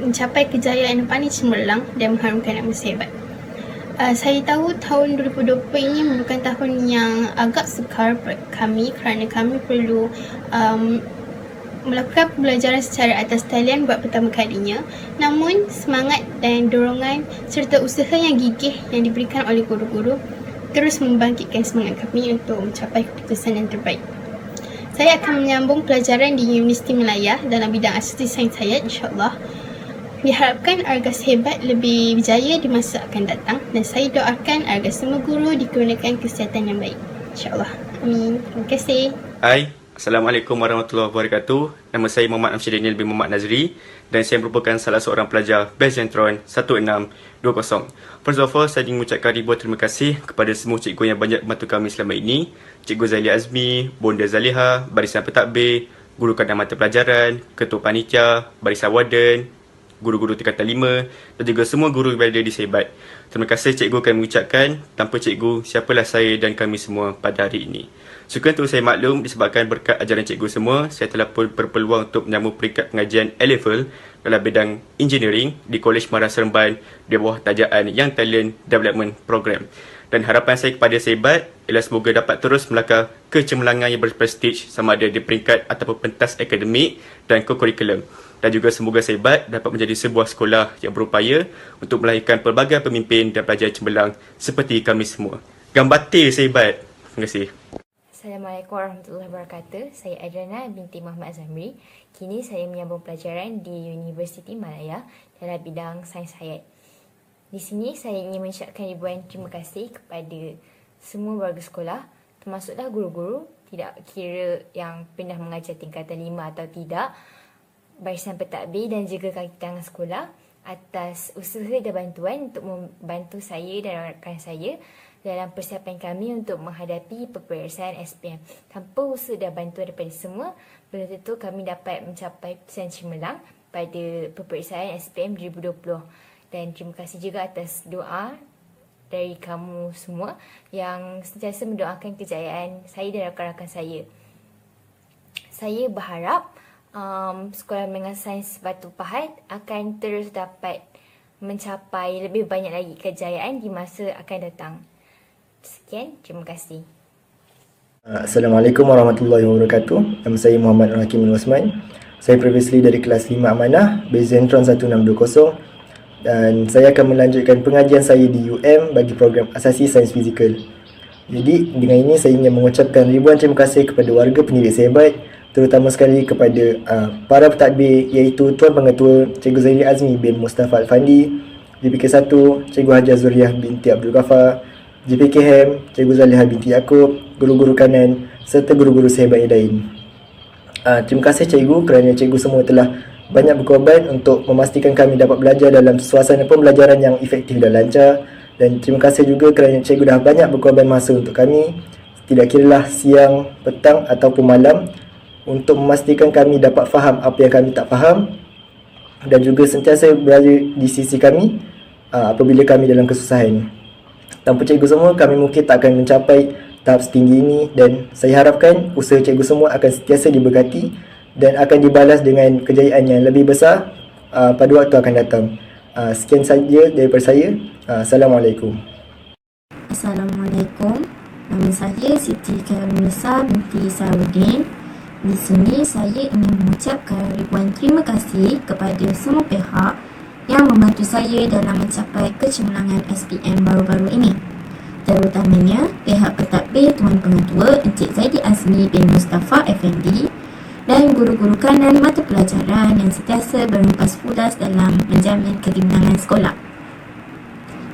mencapai kejayaan yang paling cemerlang dan mengharumkan nama sehebat. Saya tahu tahun 2020 ini merupakan tahun yang agak sukar kami kerana kami perlu melakukan pembelajaran secara atas talian buat pertama kalinya. Namun semangat dan dorongan serta usaha yang gigih yang diberikan oleh guru-guru terus membangkitkan semangat kami untuk mencapai keputusan yang terbaik. Saya akan menyambung pelajaran di Universiti Melaya dalam bidang asasi sains hayat, insyaAllah. Diharapkan Argas Hebat lebih berjaya di masa akan datang dan saya doakan agar semua guru dikurniakan kesihatan yang baik. InsyaAllah. Amin. Terima kasih. Hai, Assalamualaikum warahmatullahi wabarakatuh. Nama saya Muhammad Amsyad Daniel bin Muhammad Nazri dan saya merupakan salah seorang pelajar Best Zentron 1620. First of all, saya ingin mengucapkan ribuan terima kasih kepada semua cikgu yang banyak membantu kami selama ini. Cikgu Zaili Azmi, Bonda Zaliha, barisan pentadbir, guru kadar mata pelajaran, ketua panitia, barisan warden, guru-guru tingkatan 5 dan juga semua guru yang berada di Sehebat. Terima kasih cikgu kami mengucapkan. Tanpa cikgu, siapalah saya dan kami semua pada hari ini. Syukur untuk saya maklum disebabkan berkat ajaran cikgu semua, saya telah pun berpeluang untuk menyambung peringkat pengajian A-Level dalam bidang engineering di Kolej Mahara Seremban di bawah tajaan Young Talent Development Program. Dan harapan saya kepada Sehebat ialah semoga dapat terus melangkah kecemerlangan yang berprestij sama ada di peringkat ataupun pentas akademik dan kurikulum. Dan juga semoga Sehebat dapat menjadi sebuah sekolah yang berupaya untuk melahirkan pelbagai pemimpin dan pelajar cemerlang seperti kami semua. Gambatir Sehebat. Terima kasih. Assalamualaikum warahmatullahi wabarakatuh. Saya Adriana binti Muhammad Zamri. Kini saya menyambung pelajaran di Universiti Malaya dalam bidang sains hayat. Di sini saya ingin mengucapkan ribuan terima kasih kepada semua warga sekolah, termasuklah guru-guru, tidak kira yang pernah mengajar tingkatan 5 atau tidak, barisan pentadbir dan juga kaki tangan sekolah atas usaha dan bantuan untuk membantu saya dan rakan saya dalam persiapan kami untuk menghadapi peperiksaan SPM. Tanpa usaha dan bantuan daripada semua, belum tentu kami dapat mencapai keputusan cemerlang pada peperiksaan SPM 2020. Dan terima kasih juga atas doa dari kamu semua yang sentiasa mendoakan kejayaan saya dan rakan-rakan saya. Saya berharap Sekolah Menengah Sains Batu Pahat akan terus dapat mencapai lebih banyak lagi kejayaan di masa akan datang. Sekian, terima kasih. Assalamualaikum warahmatullahi wabarakatuh. Nama saya Muhammad Hakim Osman. Saya previously dari kelas 5 Amanah, Base Zentron 1620 dan saya akan melanjutkan pengajian saya di UM bagi program Asasi Sains Fizikal. Jadi, dengan ini saya ingin mengucapkan ribuan terima kasih kepada warga pendidik Sehebat, terutama sekali kepada para pentadbir iaitu Tuan Pengetua Cikgu Zaili Azmi bin Mustafa Al-Fandi, JPK 1 Cikgu Hajar Zuriah binti Abdul Ghaffar, JPK Hem Cikgu Zaliha binti Yaakob, guru-guru kanan serta guru-guru Sehebat yang lain. Terima kasih cikgu kerana cikgu semua telah banyak berkorban untuk memastikan kami dapat belajar dalam suasana pembelajaran yang efektif dan lancar. Dan terima kasih juga kerana cikgu dah banyak berkorban masa untuk kami, tidak kiralah siang, petang ataupun malam, untuk memastikan kami dapat faham apa yang kami tak faham dan juga sentiasa berada di sisi kami apabila kami dalam kesusahan. Tanpa cikgu semua, kami mungkin tak akan mencapai tahap setinggi ini dan saya harapkan usaha cikgu semua akan sentiasa diberkati dan akan dibalas dengan kejayaan yang lebih besar pada waktu akan datang. Sekian saja daripada saya. Assalamualaikum. Assalamualaikum. Nama saya Siti Khairunisa binti Sarudin. Di sini saya ingin mengucapkan ribuan terima kasih kepada semua pihak yang membantu saya dalam mencapai kecemerlangan SPM baru-baru ini. Terutamanya pihak pentadbir Tuan Pengetua Encik Zaidi Azmi bin Mustafa Effendi dan guru-guru kanan mata pelajaran yang sentiasa berempas pudas dalam menjamin kegemilangan sekolah.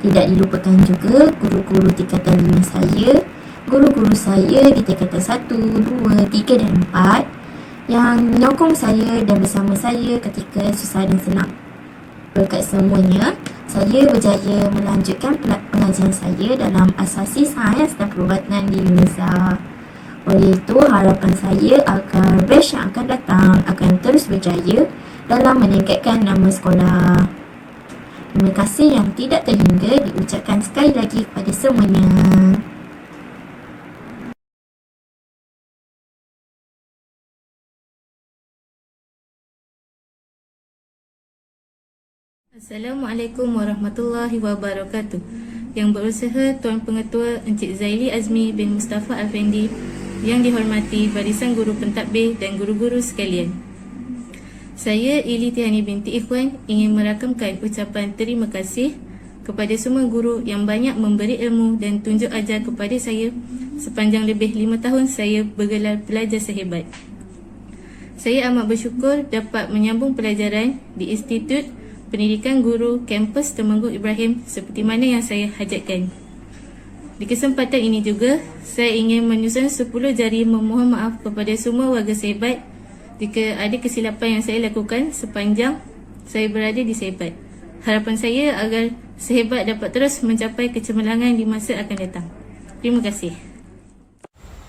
Tidak dilupakan juga guru-guru tingkatan 5 saya, guru-guru saya di tingkatan 1, 2, 3 dan 4 yang menyokong saya dan bersama saya ketika susah dan senang. Berkat semuanya, saya berjaya melanjutkan pengajian saya dalam asasi sains dan perubatan di UNISA. Oleh itu, harapan saya agar batch yang akan datang akan terus berjaya dalam meningkatkan nama sekolah. Terima kasih yang tidak terhingga diucapkan sekali lagi kepada semuanya. Assalamualaikum warahmatullahi wabarakatuh. Yang berusaha Tuan Pengetua Encik Zaili Azmi bin Mustafa Alfandi, yang dihormati barisan guru pentadbir dan guru-guru sekalian. Saya Ili Tihani binti Ikhwan ingin merakamkan ucapan terima kasih kepada semua guru yang banyak memberi ilmu dan tunjuk ajar kepada saya sepanjang lebih 5 tahun saya bergelar pelajar sehebat. Saya amat bersyukur dapat menyambung pelajaran di Institut Pendidikan Guru Kampus Temanggung Ibrahim seperti mana yang saya hajatkan. Di kesempatan ini juga, saya ingin menyusun 10 jari memohon maaf kepada semua warga sehebat jika ada kesilapan yang saya lakukan sepanjang saya berada di sehebat. Harapan saya agar sehebat dapat terus mencapai kecemerlangan di masa akan datang. Terima kasih.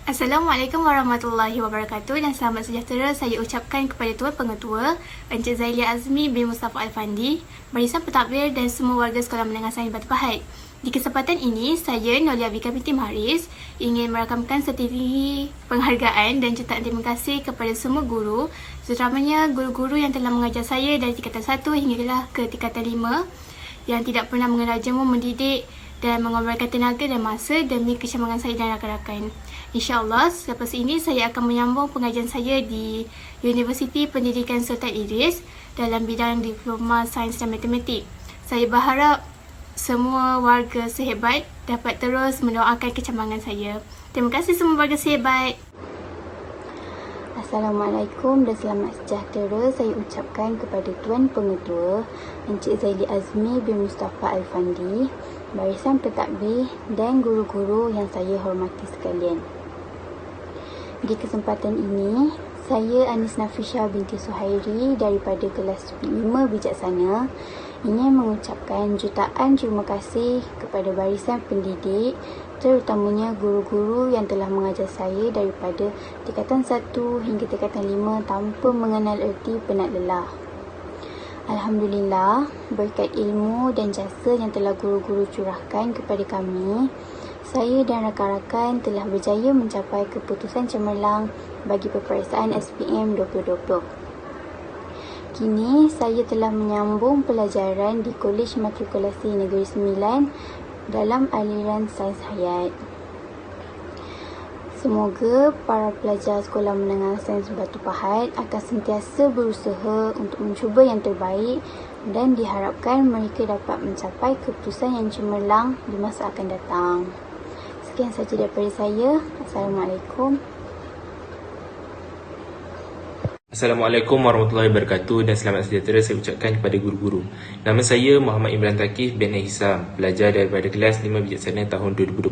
Assalamualaikum warahmatullahi wabarakatuh dan selamat sejahtera saya ucapkan kepada Tuan Pengetua Encik Zaili Azmi bin Mustafa Alfandi, barisan pentadbir dan semua warga Sekolah Menengah Sains Batu Pahat. Di kesempatan ini, saya Nolia Vika binti Maharis ingin merakamkan setinggi penghargaan dan jutaan terima kasih kepada semua guru, terutamanya guru-guru yang telah mengajar saya dari tingkatan 1 hinggalah ke tingkatan 5 yang tidak pernah mengenal jemu mendidik dan mengorbankan tenaga dan masa demi kecemerlangan saya dan rakan-rakan. InsyaAllah, selepas ini saya akan menyambung pengajian saya di Universiti Pendidikan Sultan Idris dalam bidang Diploma Sains dan Matematik. Saya berharap semua warga sehebat dapat terus mendoakan kecemerlangan saya. Terima kasih semua warga sehebat. Assalamualaikum dan selamat sejahtera saya ucapkan kepada Tuan Pengetua Encik Zaili Azmi bin Mustafa Alfandi, barisan pentadbir dan guru-guru yang saya hormati sekalian. Di kesempatan ini, saya Anis Nafisha binti Suhairi daripada kelas 5 Bijaksana ingin mengucapkan jutaan terima kasih kepada barisan pendidik, terutamanya guru-guru yang telah mengajar saya daripada tingkatan 1 hingga tingkatan 5 tanpa mengenal erti penat lelah. Alhamdulillah, berkat ilmu dan jasa yang telah guru-guru curahkan kepada kami, saya dan rakan-rakan telah berjaya mencapai keputusan cemerlang bagi peperiksaan SPM 2020. Kini, saya telah menyambung pelajaran di Kolej Matrikulasi Negeri Sembilan dalam aliran Sains Hayat. Semoga para pelajar Sekolah Menengah Sains Batu Pahat akan sentiasa berusaha untuk mencuba yang terbaik dan diharapkan mereka dapat mencapai keputusan yang cemerlang di masa akan datang. Sekian sahaja daripada saya. Assalamualaikum. Assalamualaikum warahmatullahi wabarakatuh dan selamat sejahtera saya ucapkan kepada guru-guru. Nama saya Muhammad Imran Thaqif bin Hisam, pelajar daripada kelas 5 Bijaksana tahun 2020.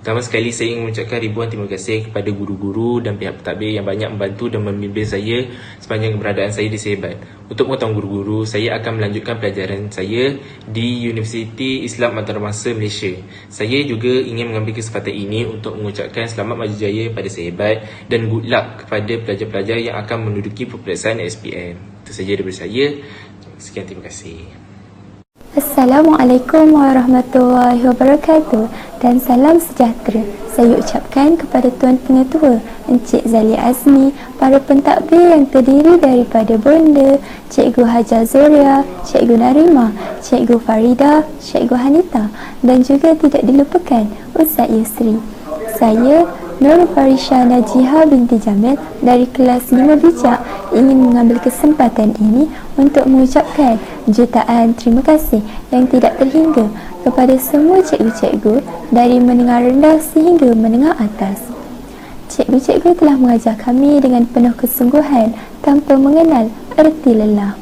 Pertama sekali saya ingin mengucapkan ribuan terima kasih kepada guru-guru dan pihak pentadbir yang banyak membantu dan membimbing saya sepanjang keberadaan saya di Sehebat. Untuk pengetahuan guru-guru, saya akan melanjutkan pelajaran saya di Universiti Islam Antarabangsa Malaysia. Saya juga ingin mengambil kesempatan ini untuk mengucapkan selamat maju jaya pada Sehebat dan good luck kepada pelajar-pelajar yang akan menduduki peperiksaan SPM. Itu saja daripada saya. Sekian, terima kasih. Assalamualaikum warahmatullahi wabarakatuh dan salam sejahtera saya ucapkan kepada Tuan Pengetua Encik Zaili Azmi, para pentadbir yang terdiri daripada Bonda, Cikgu Hajar Zoria, Cikgu Narima, Cikgu Farida, Cikgu Hanita dan juga tidak dilupakan Ustaz Yusri. Saya Nur Farisha Najiha binti Jamil dari kelas 5 Bijak ingin mengambil kesempatan ini untuk mengucapkan jutaan terima kasih yang tidak terhingga kepada semua cikgu-cikgu dari menengah rendah sehingga menengah atas. Cikgu-cikgu telah mengajar kami dengan penuh kesungguhan tanpa mengenal erti lelah.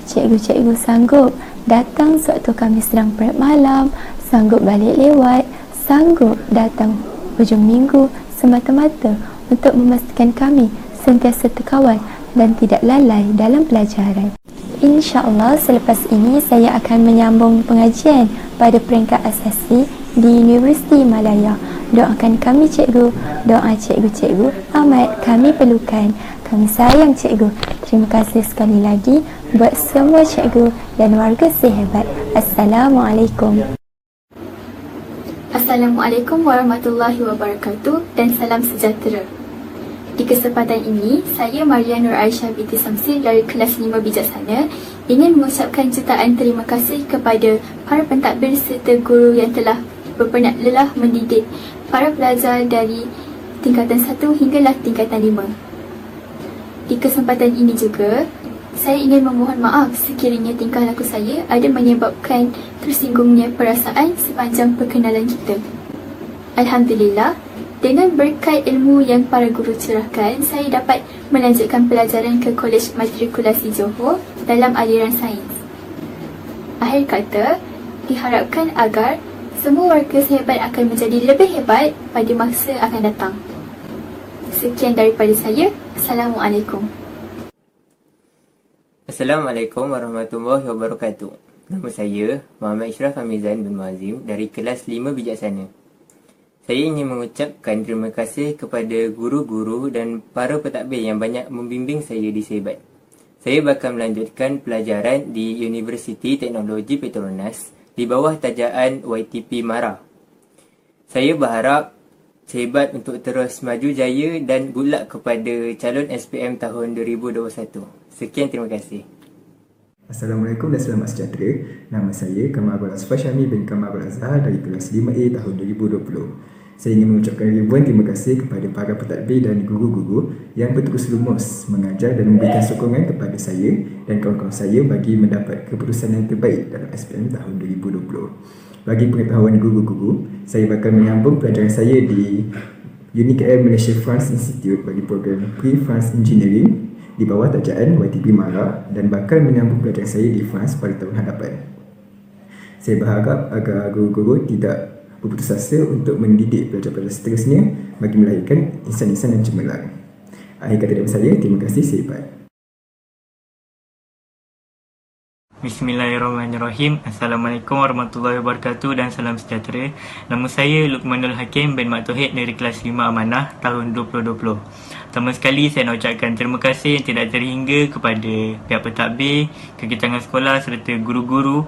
Cikgu-cikgu sanggup datang sewaktu kami sedang prep malam, sanggup balik lewat, sanggup datang hujung minggu semata-mata untuk memastikan kami sentiasa terkawal dan tidak lalai dalam pelajaran. InsyaAllah selepas ini saya akan menyambung pengajian pada peringkat asasi di Universiti Malaya. Doakan kami cikgu, doa cikgu-cikgu amat kami perlukan. Kami sayang cikgu. Terima kasih sekali lagi buat semua cikgu dan warga sehebat. Assalamualaikum. Assalamualaikum warahmatullahi wabarakatuh dan salam sejahtera. Di kesempatan ini, saya Maria Nur Aisyah binti Samsil dari kelas 5 Bijaksana ingin mengucapkan jutaan terima kasih kepada para pentadbir serta guru yang telah berpenat lelah mendidik para pelajar dari tingkatan 1 hinggalah tingkatan 5. Di kesempatan ini juga, saya ingin memohon maaf sekiranya tingkah laku saya ada menyebabkan tersinggungnya perasaan sepanjang perkenalan kita. Alhamdulillah, dengan berkat ilmu yang para guru cerahkan, saya dapat melanjutkan pelajaran ke Kolej Matrikulasi Johor dalam aliran sains. Akhir kata, diharapkan agar semua warga sehebat akan menjadi lebih hebat pada masa akan datang. Sekian daripada saya. Assalamualaikum. Assalamualaikum warahmatullahi wabarakatuh. Nama saya Muhammad Ishraf Hamizan bin Mazim dari kelas 5 Bijaksana. Saya ingin mengucapkan terima kasih kepada guru-guru dan para pentadbir yang banyak membimbing saya di Sehebat. Saya bakal melanjutkan pelajaran di Universiti Teknologi Petronas di bawah tajaan YTP MARA. Saya berharap Sehebat untuk terus maju jaya dan good luck kepada calon SPM tahun 2021. Sekian, terima kasih. Assalamualaikum dan selamat sejahtera. Nama saya Kamal Asfar Syami bin Kamal Azhar dari kelas 5A tahun 2020. Saya ingin mengucapkan ribuan terima kasih kepada para pentadbir dan guru-guru yang berterus lumus mengajar dan memberikan sokongan kepada saya dan kawan-kawan saya bagi mendapat keputusan yang terbaik dalam SPM tahun 2020. Bagi pengetahuan guru-guru, saya bakal menyambung pelajaran saya di UniKL Malaysia France Institute bagi program Pre-France Engineering di bawah tajaan YTP MARA dan bakal menyambung pelajaran saya di France pada tahun hadapan. Saya berharap agar guru-guru tidak berputus asa untuk mendidik pelajar-pelajar seterusnya bagi melahirkan insan-insan yang cemerlang. Akhir kata dari saya, terima kasih, sehebat. Bismillahirrahmanirrahim. Assalamualaikum warahmatullahi wabarakatuh dan salam sejahtera. Nama saya Luqmanul Hakim bin Mak Tauhid dari kelas 5 Amanah tahun 2020. Pertama sekali saya nak ucapkan terima kasih yang tidak terhingga kepada pihak pentadbir, kegiatan sekolah serta guru-guru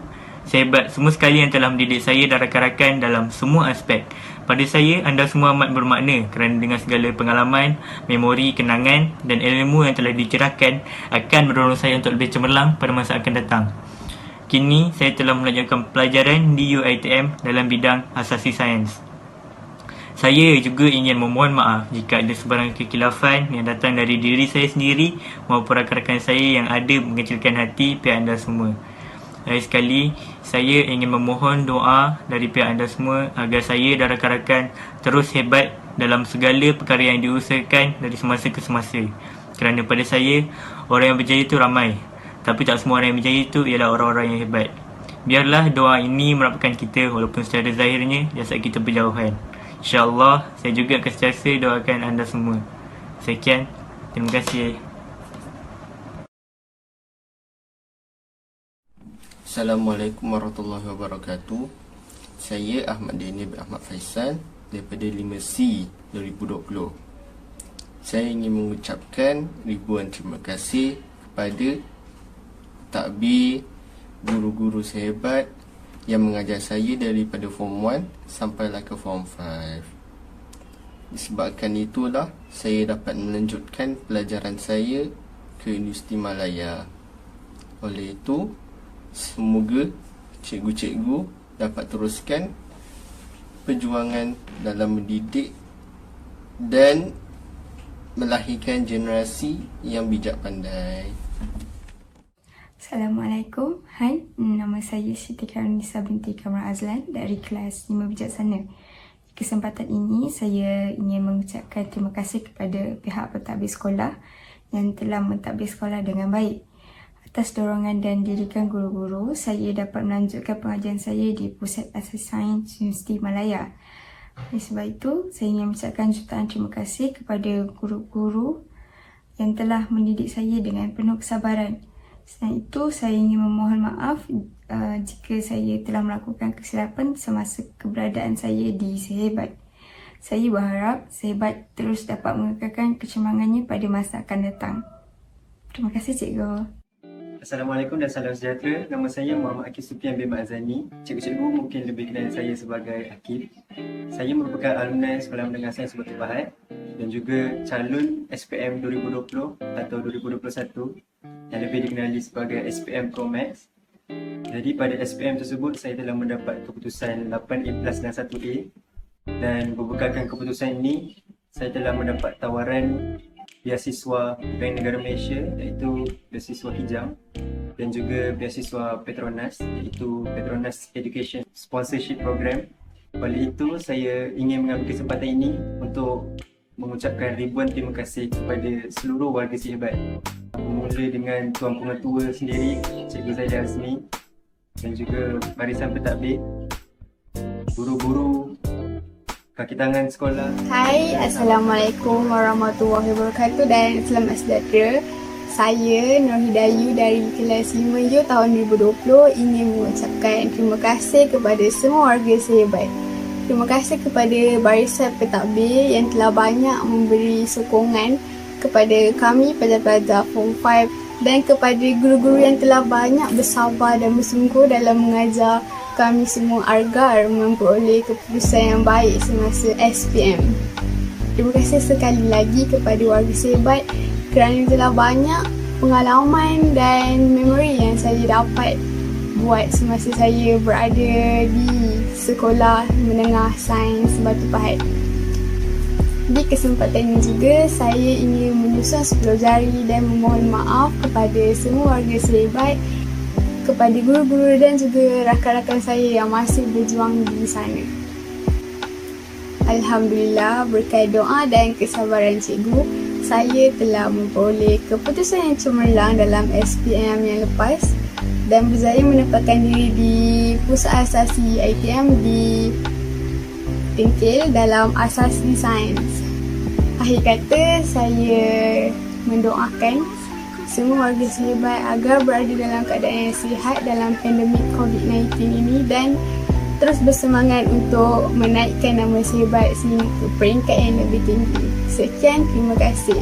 Sehebat semua sekali yang telah mendidik saya dan rakan-rakan dalam semua aspek. Pada saya, anda semua amat bermakna kerana dengan segala pengalaman, memori, kenangan dan ilmu yang telah dicerahkan akan mendorong saya untuk lebih cemerlang pada masa akan datang. Kini, saya telah melanjutkan pelajaran di UiTM dalam bidang asasi sains. Saya juga ingin memohon maaf jika ada sebarang kekhilafan yang datang dari diri saya sendiri maupun rakan-rakan saya yang ada mengecilkan hati pihak anda semua. Lagi sekali, saya ingin memohon doa dari pihak anda semua agar saya dan rakan-rakan terus hebat dalam segala perkara yang diusahakan dari semasa ke semasa. Kerana pada saya, orang yang berjaya itu ramai. Tapi tak semua orang yang berjaya itu ialah orang-orang yang hebat. Biarlah doa ini merapatkan kita walaupun secara zahirnya jasad kita berjauhan. InsyaAllah, saya juga akan sentiasa doakan anda semua. Sekian, terima kasih. Assalamualaikum warahmatullahi wabarakatuh. Saya Ahmad Daniel bin Ahmad Faisal daripada 5C 2020. Saya ingin mengucapkan ribuan terima kasih kepada takbir guru-guru sehebat yang mengajar saya daripada Form 1 sampailah ke Form 5. Disebabkan itulah saya dapat melanjutkan pelajaran saya ke Universiti Malaya. Oleh itu, semoga cikgu-cikgu dapat teruskan perjuangan dalam mendidik dan melahirkan generasi yang bijak pandai. Assalamualaikum. Hai, nama saya Siti Karnisa binti Kamar Azlan dari kelas 5 Bijaksana. Di kesempatan ini, saya ingin mengucapkan terima kasih kepada pihak pentadbir sekolah yang telah mentadbir sekolah dengan baik. Atas dorongan dan didikan guru-guru, saya dapat melanjutkan pengajian saya di Pusat Asasi Sains Universiti Malaya. Oleh sebab itu, saya ingin mengucapkan jutaan terima kasih kepada guru-guru yang telah mendidik saya dengan penuh kesabaran. Selain itu, saya ingin memohon maaf jika saya telah melakukan kesilapan semasa keberadaan saya di Sehebat. Saya berharap Sehebat terus dapat mengekalkan kecemerlangannya pada masa akan datang. Terima kasih, Cikgu. Assalamualaikum dan salam sejahtera. Nama saya Muhammad Akif Sufian bin Ma'azani. Cikgu-cikgu mungkin lebih kenal saya sebagai Akif. Saya merupakan alumni Sekolah Menengah Sains Batu Pahat dan juga calon SPM 2020 atau 2021 yang lebih dikenali sebagai SPM Pro Max. Jadi pada SPM tersebut saya telah mendapat keputusan 8A+ dan 1A, dan berbekalkan keputusan ini saya telah mendapat tawaran beasiswa Bank Negara Malaysia iaitu beasiswa Kijang dan juga beasiswa Petronas iaitu Petronas Education Sponsorship Program. Oleh itu, saya ingin mengambil kesempatan ini untuk mengucapkan ribuan terima kasih kepada seluruh warga Sehebat. Bermula dengan Tuan Pengetua sendiri, Cikgu Zaidah Azmi, dan juga barisan pentadbir, guru-guru, kaki tangan sekolah. Hai, Assalamualaikum warahmatullahi wabarakatuh dan selamat sejahtera. Saya Nur Hidayu dari kelas 5U tahun 2020 ingin mengucapkan terima kasih kepada semua warga Sehebat. Terima kasih kepada barisan pentadbir yang telah banyak memberi sokongan kepada kami pelajar-pelajar Form 5 dan kepada guru-guru yang telah banyak bersabar dan bersungguh dalam mengajar kami semua agar memperoleh keputusan yang baik semasa SPM. Terima kasih sekali lagi kepada warga Sehebat kerana telah banyak pengalaman dan memori yang saya dapat buat semasa saya berada di Sekolah Menengah Sains Batu Pahat. Di kesempatan ini juga saya ingin menyusun 10 jari dan memohon maaf kepada semua warga Sehebat, kepada guru-guru dan juga rakan-rakan saya yang masih berjuang di sana. Alhamdulillah, berkat doa dan kesabaran cikgu, saya telah memperoleh keputusan yang cemerlang dalam SPM yang lepas dan berjaya menempatkan diri di Pusat Asasi ITM di Tengkil dalam Asasi Sains. Akhir kata, saya mendoakan semua warga Sehebat agar berada dalam keadaan yang sihat dalam pandemik COVID-19 ini dan terus bersemangat untuk menaikkan nama Sehebat sehingga ke peringkat yang lebih tinggi. Sekian, terima kasih.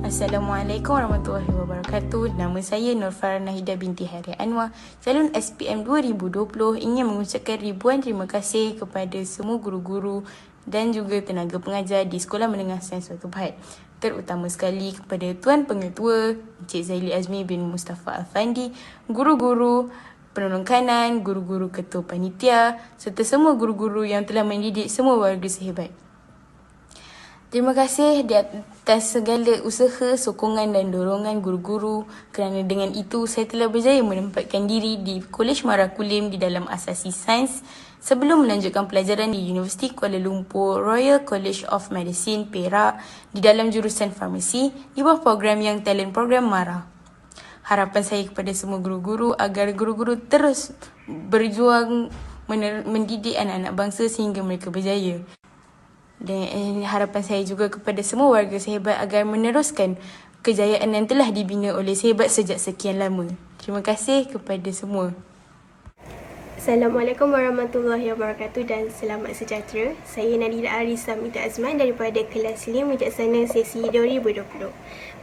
Assalamualaikum warahmatullahi wabarakatuh. Nama saya Nur Farah Nahidah binti Hari Anwar, calon SPM 2020, ingin mengucapkan ribuan terima kasih kepada semua guru-guru dan juga tenaga pengajar di Sekolah Menengah Sains Batu Pahat. Terutama sekali kepada Tuan Pengetua Encik Zaili Azmi bin Mustafa Alfandi, guru-guru penolong kanan, guru-guru ketua panitia serta semua guru-guru yang telah mendidik semua warga Sehebat. Terima kasih di atas segala usaha, sokongan dan dorongan guru-guru kerana dengan itu saya telah berjaya menempatkan diri di Kolej Mara Kulim di dalam Asasi Sains sebelum melanjutkan pelajaran di Universiti Kuala Lumpur Royal College of Medicine Perak di dalam jurusan farmasi di bawah program yang talent program Mara. Harapan saya kepada semua guru-guru agar guru-guru terus berjuang mendidik anak-anak bangsa sehingga mereka berjaya. Dan harapan saya juga kepada semua warga Sehebat agar meneruskan kejayaan yang telah dibina oleh Sehebat sejak sekian lama. Terima kasih kepada semua. Assalamualaikum warahmatullahi wabarakatuh dan selamat sejahtera. Saya Nadira Arisa Mita Azman daripada kelas 5 Bijaksana sesi 2020.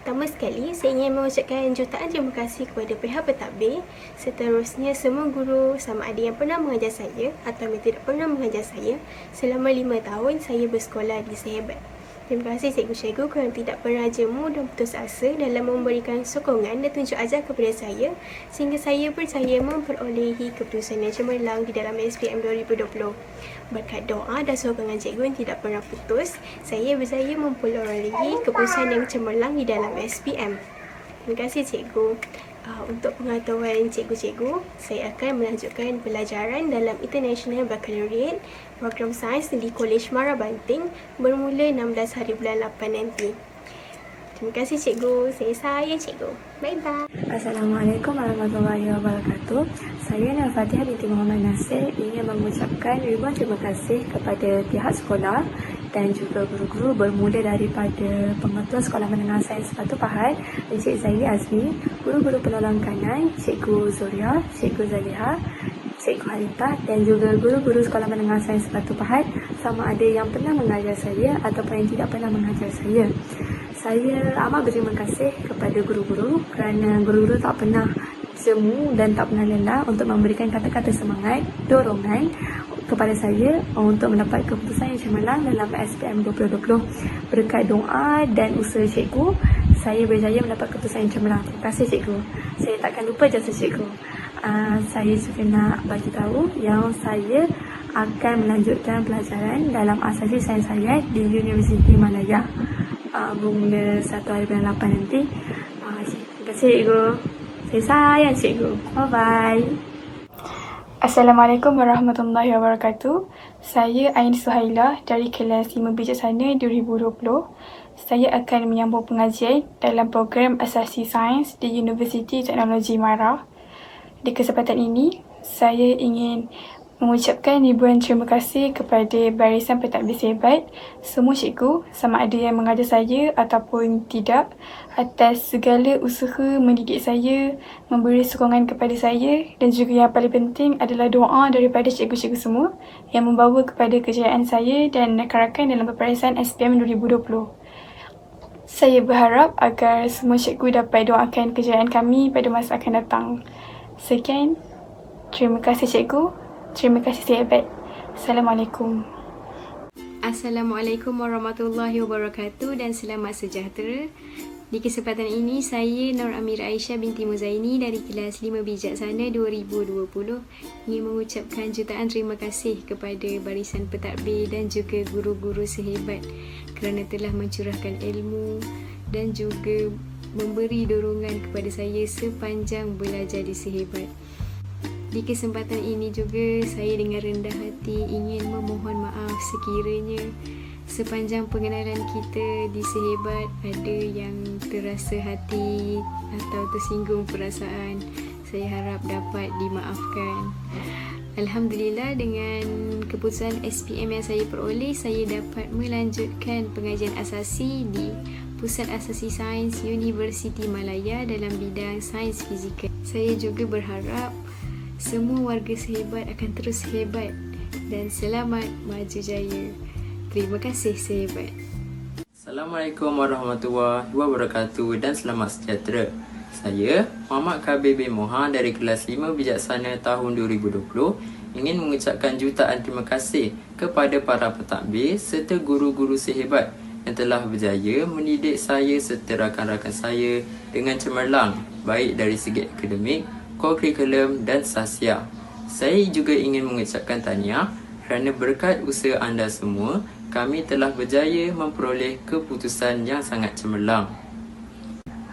Pertama sekali, saya ingin mengucapkan jutaan terima kasih kepada pihak pentadbir, seterusnya semua guru sama ada yang pernah mengajar saya atau yang tidak pernah mengajar saya selama 5 tahun saya bersekolah di Sehebat. Terima kasih cikgu-cikgu kerana tidak pernah jemu dan putus asa dalam memberikan sokongan dan tunjuk ajar kepada saya sehingga saya berjaya memperolehi keputusan yang cemerlang di dalam SPM 2020. Berkat doa dan sokongan cikgu yang tidak pernah putus, saya berjaya memperolehi keputusan yang cemerlang di dalam SPM. Terima kasih cikgu. Untuk pengetahuan cikgu-cikgu, saya akan melanjutkan pelajaran dalam International Baccalaureate Program Sains di Kolej Mara Banting bermula 16 hari bulan 8 nanti. Terima kasih cikgu. Saya sayang cikgu. Bye-bye. Assalamualaikum warahmatullahi wabarakatuh. Saya Nur Fatihah binti Muhammad Nasir ingin mengucapkan ribuan terima kasih kepada pihak sekolah dan juga guru-guru bermula daripada Pengetua Sekolah Menengah Sains Batu Pahat, Encik Zaili Azmi, guru-guru penolong kanan, Cikgu Zoria, Cikgu Zaliha, Cikgu Harita dan juga guru-guru Sekolah Menengah Sains Batu Pahat, sama ada yang pernah mengajar saya ataupun yang tidak pernah mengajar saya. Saya amat berterima kasih kepada guru-guru kerana guru-guru tak pernah jemu dan tak pernah lelah untuk memberikan kata-kata semangat, dorongan kepada saya untuk mendapat keputusan yang cemerlang dalam SPM 2020. Berkat doa dan usaha cikgu, saya berjaya mendapat keputusan yang cemerlang. Terima kasih cikgu. Saya takkan lupa jasa cikgu. Saya juga nak bagi tahu yang saya akan melanjutkan pelajaran dalam asasi sains hayat di Universiti Malaya bermula 1 hari bulan 8 nanti. Terima kasih cikgu. Saya sayang cikgu. Bye-bye. Assalamualaikum warahmatullahi wabarakatuh. Saya Ain Suhaila dari kelas 5 Bijaksana 2020. Saya akan menyambung pengajian dalam program Asasi Sains di Universiti Teknologi Mara. Di kesempatan ini, saya ingin mengucapkan ribuan terima kasih kepada barisan pentadbir hebat, semua cikgu sama ada yang mengajar saya ataupun tidak, atas segala usaha mendidik saya, memberi sokongan kepada saya dan juga yang paling penting adalah doa daripada cikgu-cikgu semua yang membawa kepada kejayaan saya dan rakan-rakan dalam peperiksaan SPM 2020. Saya berharap agar semua cikgu dapat doakan kejayaan kami pada masa akan datang. Sekian, terima kasih cikgu. Terima kasih sahabat. Assalamualaikum. Assalamualaikum warahmatullahi wabarakatuh dan selamat sejahtera. Di kesempatan ini, saya Nur Amir Aisyah binti Muzaini dari kelas 5 Bijaksana 2020 ingin mengucapkan jutaan terima kasih kepada barisan pentadbir dan juga guru-guru sehebat kerana telah mencurahkan ilmu dan juga memberi dorongan kepada saya sepanjang belajar di sehebat. Di kesempatan ini juga saya dengan rendah hati ingin memohon maaf sekiranya sepanjang pengenalan kita di sehebat ada yang terasa hati atau tersinggung perasaan. Saya harap dapat dimaafkan. Alhamdulillah, dengan keputusan SPM yang saya peroleh, saya dapat melanjutkan pengajian asasi di Pusat Asasi Sains Universiti Malaya dalam bidang sains fizikal. Saya juga berharap semua warga sehebat akan terus hebat dan selamat maju jaya. Terima kasih sehebat. Assalamualaikum warahmatullahi wabarakatuh dan selamat sejahtera. Saya Muhammad Kabir bin Mohan dari kelas 5 Bijaksana tahun 2020 ingin mengucapkan jutaan terima kasih kepada para pentadbir serta guru-guru sehebat yang telah berjaya mendidik saya serta rakan-rakan saya dengan cemerlang, baik dari segi akademik, kurikulum dan sasial. Saya juga ingin mengucapkan tahniah kerana berkat usaha anda semua, kami telah berjaya memperoleh keputusan yang sangat cemerlang.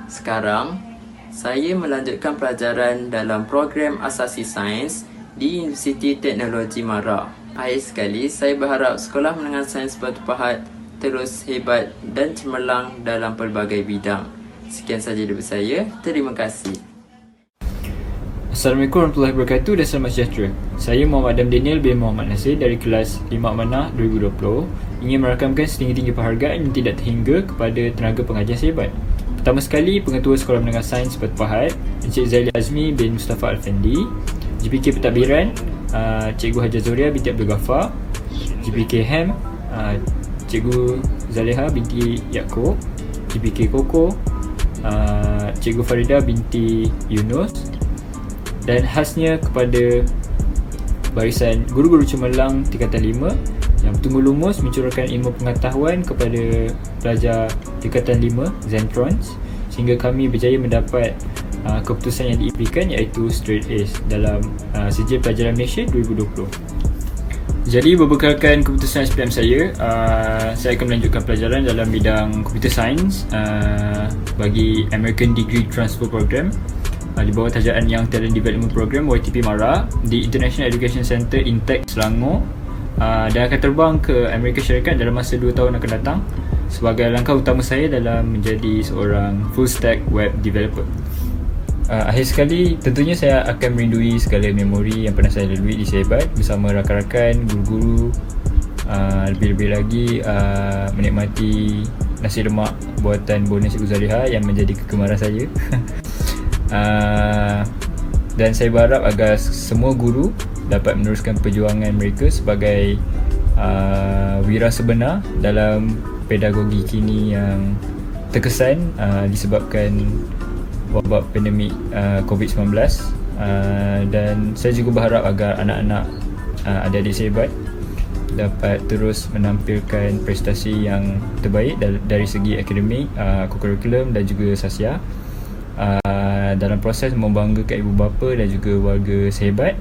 Sekarang, saya melanjutkan pelajaran dalam program Asasi Sains di Universiti Teknologi Mara. Akhir sekali, saya berharap Sekolah Menengah Sains Batu Pahat terus hebat dan cemerlang dalam pelbagai bidang. Sekian sahaja dari saya. Terima kasih. Assalamualaikum warahmatullahi wabarakatuh dan selamat sejahtera. Saya Muhammad Adam Daniel bin Muhammad Nasir dari kelas 5 Amanah 2020 ingin merakamkan setinggi-tinggi penghargaan yang tidak terhingga kepada tenaga pengajar sehebat. Pertama sekali, Pengetua Sekolah Menengah Sains Batu Pahat, Encik Zaili Azmi bin Mustafa Al-Fendi, GPK Pentadbiran, Cikgu Hajar Zoria binti Abdul Ghaffar, GPK HEM, Cikgu Zaliha binti Yaakob, GPK Koko, Cikgu Farida binti Yunus, dan khasnya kepada barisan guru-guru cemerlang tingkatan 5 yang betul-betul lumus mencurahkan ilmu pengetahuan kepada pelajar tingkatan 5 Zentrons sehingga kami berjaya mendapat keputusan yang diimpikan iaitu straight A's dalam sijil pelajaran Malaysia 2020. Jadi berbekalkan keputusan SPM saya akan melanjutkan pelajaran dalam bidang Computer Science bagi American Degree Transfer Program di bawah tajaan Young Talent Development Program YTP Mara di International Education Center Intech Selangor dan akan terbang ke Amerika Syarikat dalam masa 2 tahun akan datang. sebagai langkah utama saya dalam menjadi seorang full stack web developer. Akhir sekali, tentunya saya akan merindui segala memori yang pernah saya lalui di Sehebat bersama rakan-rakan, guru-guru. Lebih-lebih lagi menikmati nasi lemak buatan Bona Cikgu Zaliha yang menjadi kegemaran saya. Dan saya berharap agar semua guru dapat meneruskan perjuangan mereka sebagai wira sebenar dalam pedagogi kini yang terkesan disebabkan wabak pandemik COVID-19. Dan saya juga berharap agar anak-anak adik-adik Sehebat dapat terus menampilkan prestasi yang terbaik dari segi akademik, kurikulum dan juga sosial dalam proses membanggakan ibu bapa dan juga warga Sehebat,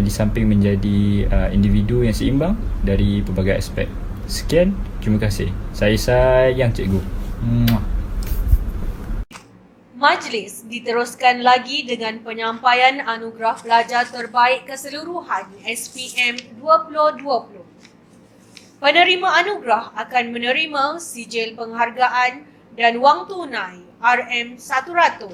di samping menjadi individu yang seimbang dari pelbagai aspek. Sekian, terima kasih. Saya sayang cikgu. Majlis diteruskan lagi dengan penyampaian anugerah pelajar terbaik keseluruhan SPM 2020. Penerima anugerah akan menerima sijil penghargaan dan wang tunai RM100.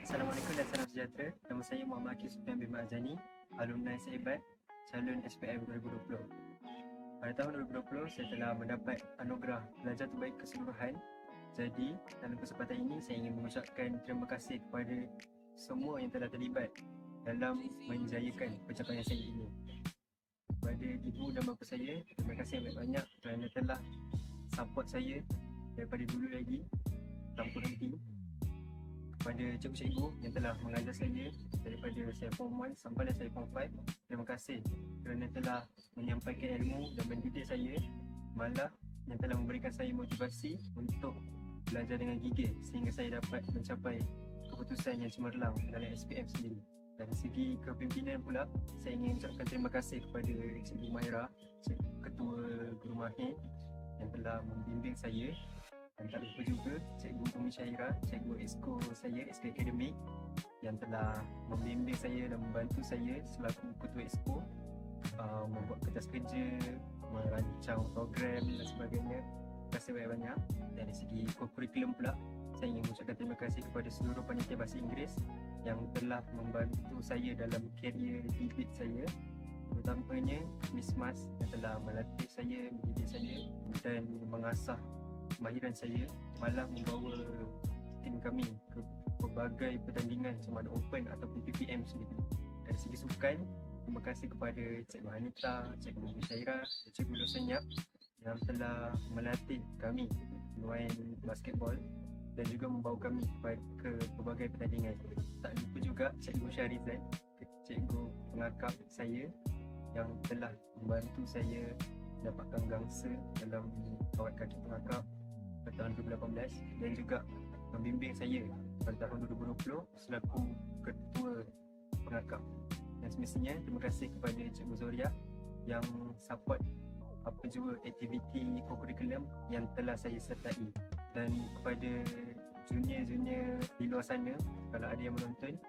Assalamualaikum dan salam sejahtera. Nama saya Muhammad Akif Sufian bin Ma'azani, alumni Sehebat, calon SPM 2020. Pada tahun 2020, saya telah mendapat anugerah pelajar terbaik keseluruhan. Jadi, dalam kesempatan ini saya ingin mengucapkan terima kasih kepada semua yang telah terlibat dalam menjayakan pencapaian saya ini. Kepada ibu dan bapa saya, terima kasih banyak-banyak kerana telah support saya daripada dulu lagi tanpa henti. Kepada cikgu-cikgu yang telah mengajar saya daripada saya Form 1 sampai saya Form 5, terima kasih kerana telah menyampaikan ilmu dan mendidik saya, malah yang telah memberikan saya motivasi untuk belajar dengan gigih sehingga saya dapat mencapai keputusan yang cemerlang dalam SPM sendiri. Dari segi kepimpinan pula, saya ingin ucapkan terima kasih kepada Cikgu Maira, Ketua Guru Mahir yang telah membimbing saya, dan tak lupa juga Cikgu Umi Syairah, Cikgu Exco saya, Exco Akademik yang telah membimbing saya dan membantu saya selaku Ketua Exco membuat kertas kerja, merancang program dan sebagainya. Terima kasih banyak-banyak. Dari segi kurikulum pula, saya ingin mengucapkan terima kasih kepada seluruh panitia bahasa Inggeris yang telah membantu saya dalam karier debit saya, terutamanya Miss Mas yang telah melatih saya, mendidik saya dan mengasah kemahiran saya, malah membawa tim kami ke pelbagai pertandingan sama ada Open ataupun PPM sendiri. Dari segi sukan, terima kasih kepada Cikgu Hanita, Cikgu Umi Syairah, Cikgu Losenyap yang telah melatih kami bermain basketball dan juga membawa kami ke pelbagai pertandingan. Tak lupa juga Cikgu Syarizan, cikgu pengakap saya yang telah membantu saya dapatkan gangsa dalam kawat kaki pengakap pada tahun 2018 dan juga membimbing saya pada tahun 2020 selaku ketua pengakap. Dan semestinya terima kasih kepada Cikgu Zoria yang support apa juga aktiviti kurikulum yang telah saya sertai, dan kepada junior-junior di luar sana, kalau ada yang menonton,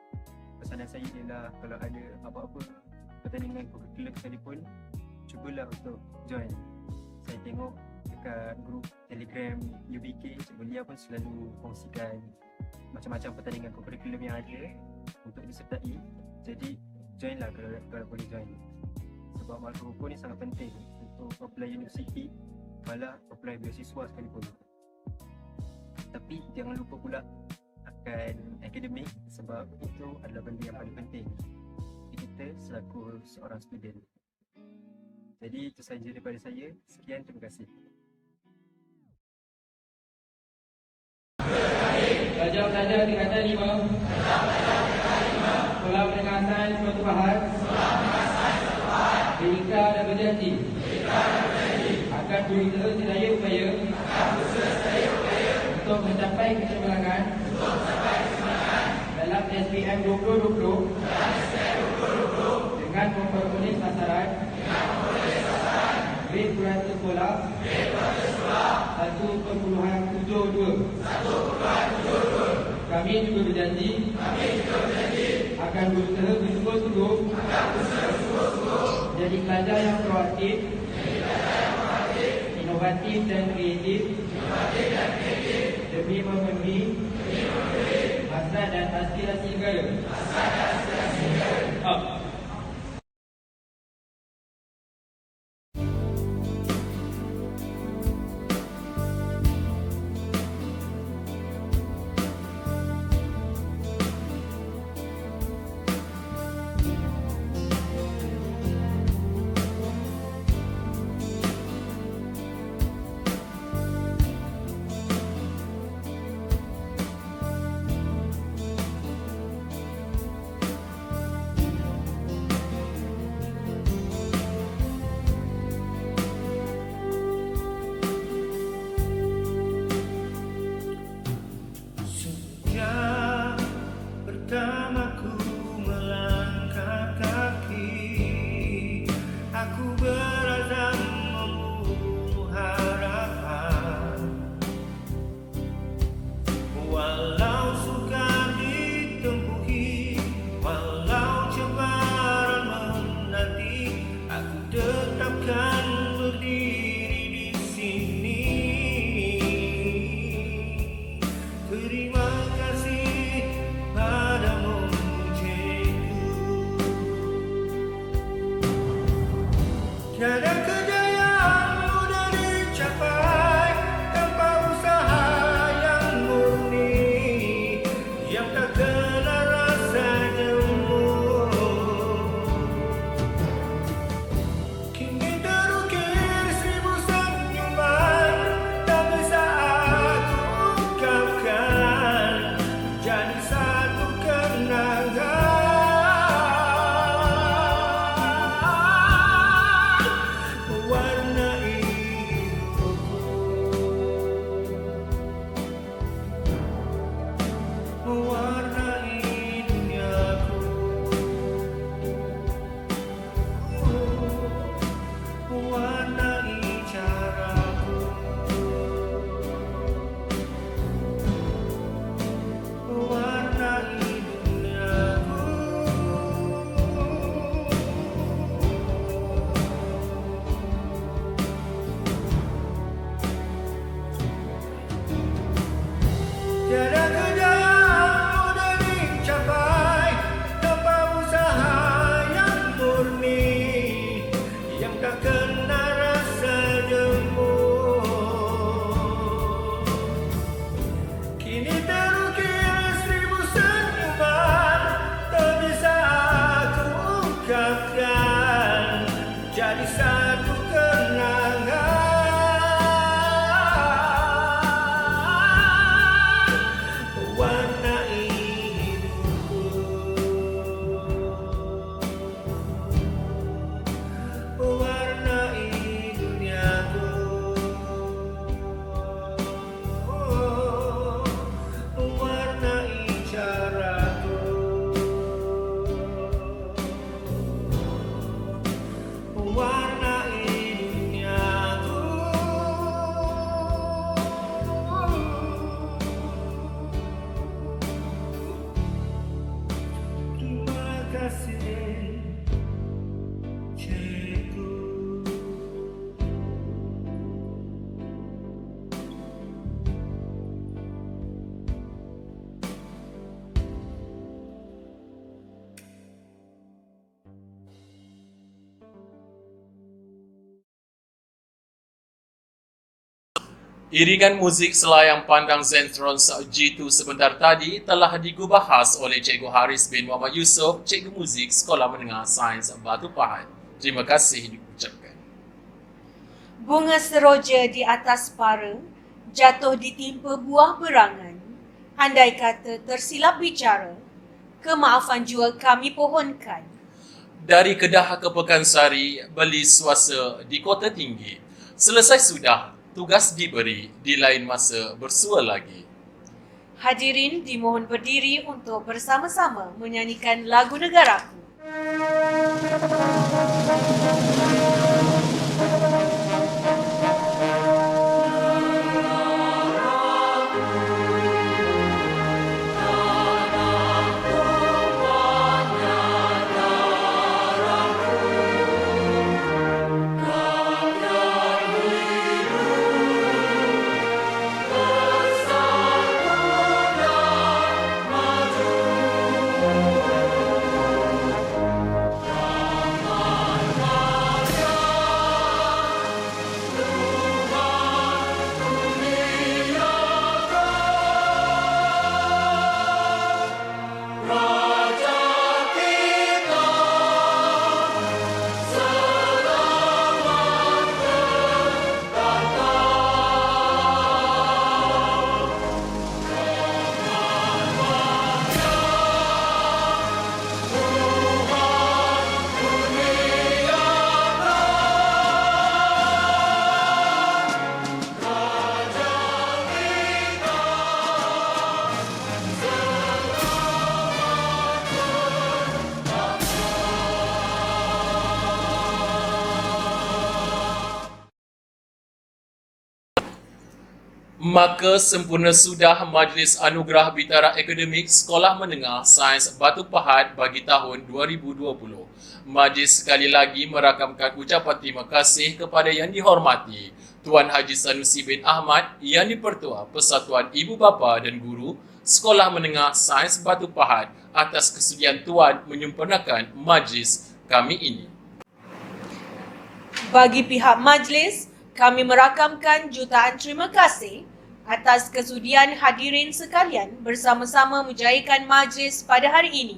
pesanan saya ialah kalau ada apa-apa pertandingan kurikulum sekalipun, cubalah untuk join. Saya tengok dekat grup Telegram UBK, Cikgu Lia pun selalu kongsikan macam-macam pertandingan kurikulum yang ada untuk disertai. Jadi joinlah kalau boleh join, sebab markah hukum ni sangat penting untuk apply universiti, malah apply beasiswa sekalipun. Tapi jangan lupa pula akan akademik, sebab itu adalah benda yang paling penting kita selaku seorang student. Jadi itu sahaja daripada saya. Sekian, terima kasih. Pelajar-pelajar tingkatan 5 Sekolah Peringatan Suatu Bahar berikrar dan berjanji akan berusaha sedaya upaya untuk mencapai keseimbangan dalam SPM 2020 dengan memperoleh sasaran grade purata sekolah 1.72. Kami juga berjanji akan berusaha bersungguh-sungguh menjadi pelajar yang proaktif, inovatif inovatif dan kreatif demi memenuhi hasrat dan aspirasi negara. Pertamaku melangkah kaki, aku berazam membunuh harapan. Walau sukar ditempuhi, walau cabaran menanti, aku tetapkan berdiri di sini. Terima kasih padamu cikgu. Tiada kejayaan mudah dicapai tanpa usaha yang murni, yang tak kena rasa jemu. Kini terukir 1000 senyuman, tak bisa aku ungkapkan, jadi satu kenangan. Mewarnai hidupku, mewarnai duniaku, mewarnai caraku, mewarnai duniaku. Tiada kejayaan mudah dicapai tanpa usaha yang murni, yang tak kena rasa jemu. Kini terukir 1000 senyuman, tak bisa aku ungkapkan, jadi satu kenangan. Mewarnai hidupku, mewarnai duniaku, mewarnai caraku, mewarnai duniaku. Terima kasih cikgu. Iringan muzik selayang pandang Zentrons G2 sebentar tadi telah digubahas oleh Cikgu Haris bin Muhammad Yusof, Cikgu Muzik Sekolah Menengah Sains Batu Pahat. Terima kasih diucapkan. Bunga seroja di atas para jatuh ditimpa buah berangan. Andai kata tersilap bicara, kemaafan jua kami pohonkan. Dari Kedah ke Pekansari, beli suasa di Kota Tinggi. Selesai sudah, tugas diberi, di lain masa bersua lagi. Hadirin dimohon berdiri untuk bersama-sama menyanyikan lagu negaraku. Rakyat Maka sempurna sudah Majlis Anugerah Bitara Akademik Sekolah Menengah Sains Batu Pahat bagi tahun 2020. Majlis sekali lagi merakamkan ucapan terima kasih kepada yang dihormati Tuan Haji Sanusi bin Ahmad, Yang di-Pertua Persatuan Ibu Bapa dan Guru Sekolah Menengah Sains Batu Pahat atas kesudian Tuan menyempurnakan majlis kami ini. Bagi pihak majlis, kami merakamkan jutaan terima kasih atas kesudian hadirin sekalian bersama-sama menjayakan majlis pada hari ini.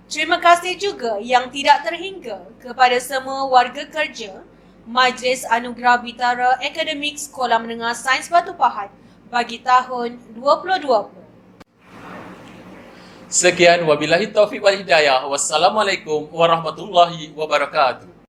Terima kasih juga yang tidak terhingga kepada semua warga kerja Majlis Anugerah Bitara Akademik Sekolah Menengah Sains Batu Pahat bagi tahun 2020. Sekian, wabillahi taufiq wal hidayah. Wassalamualaikum warahmatullahi wabarakatuh.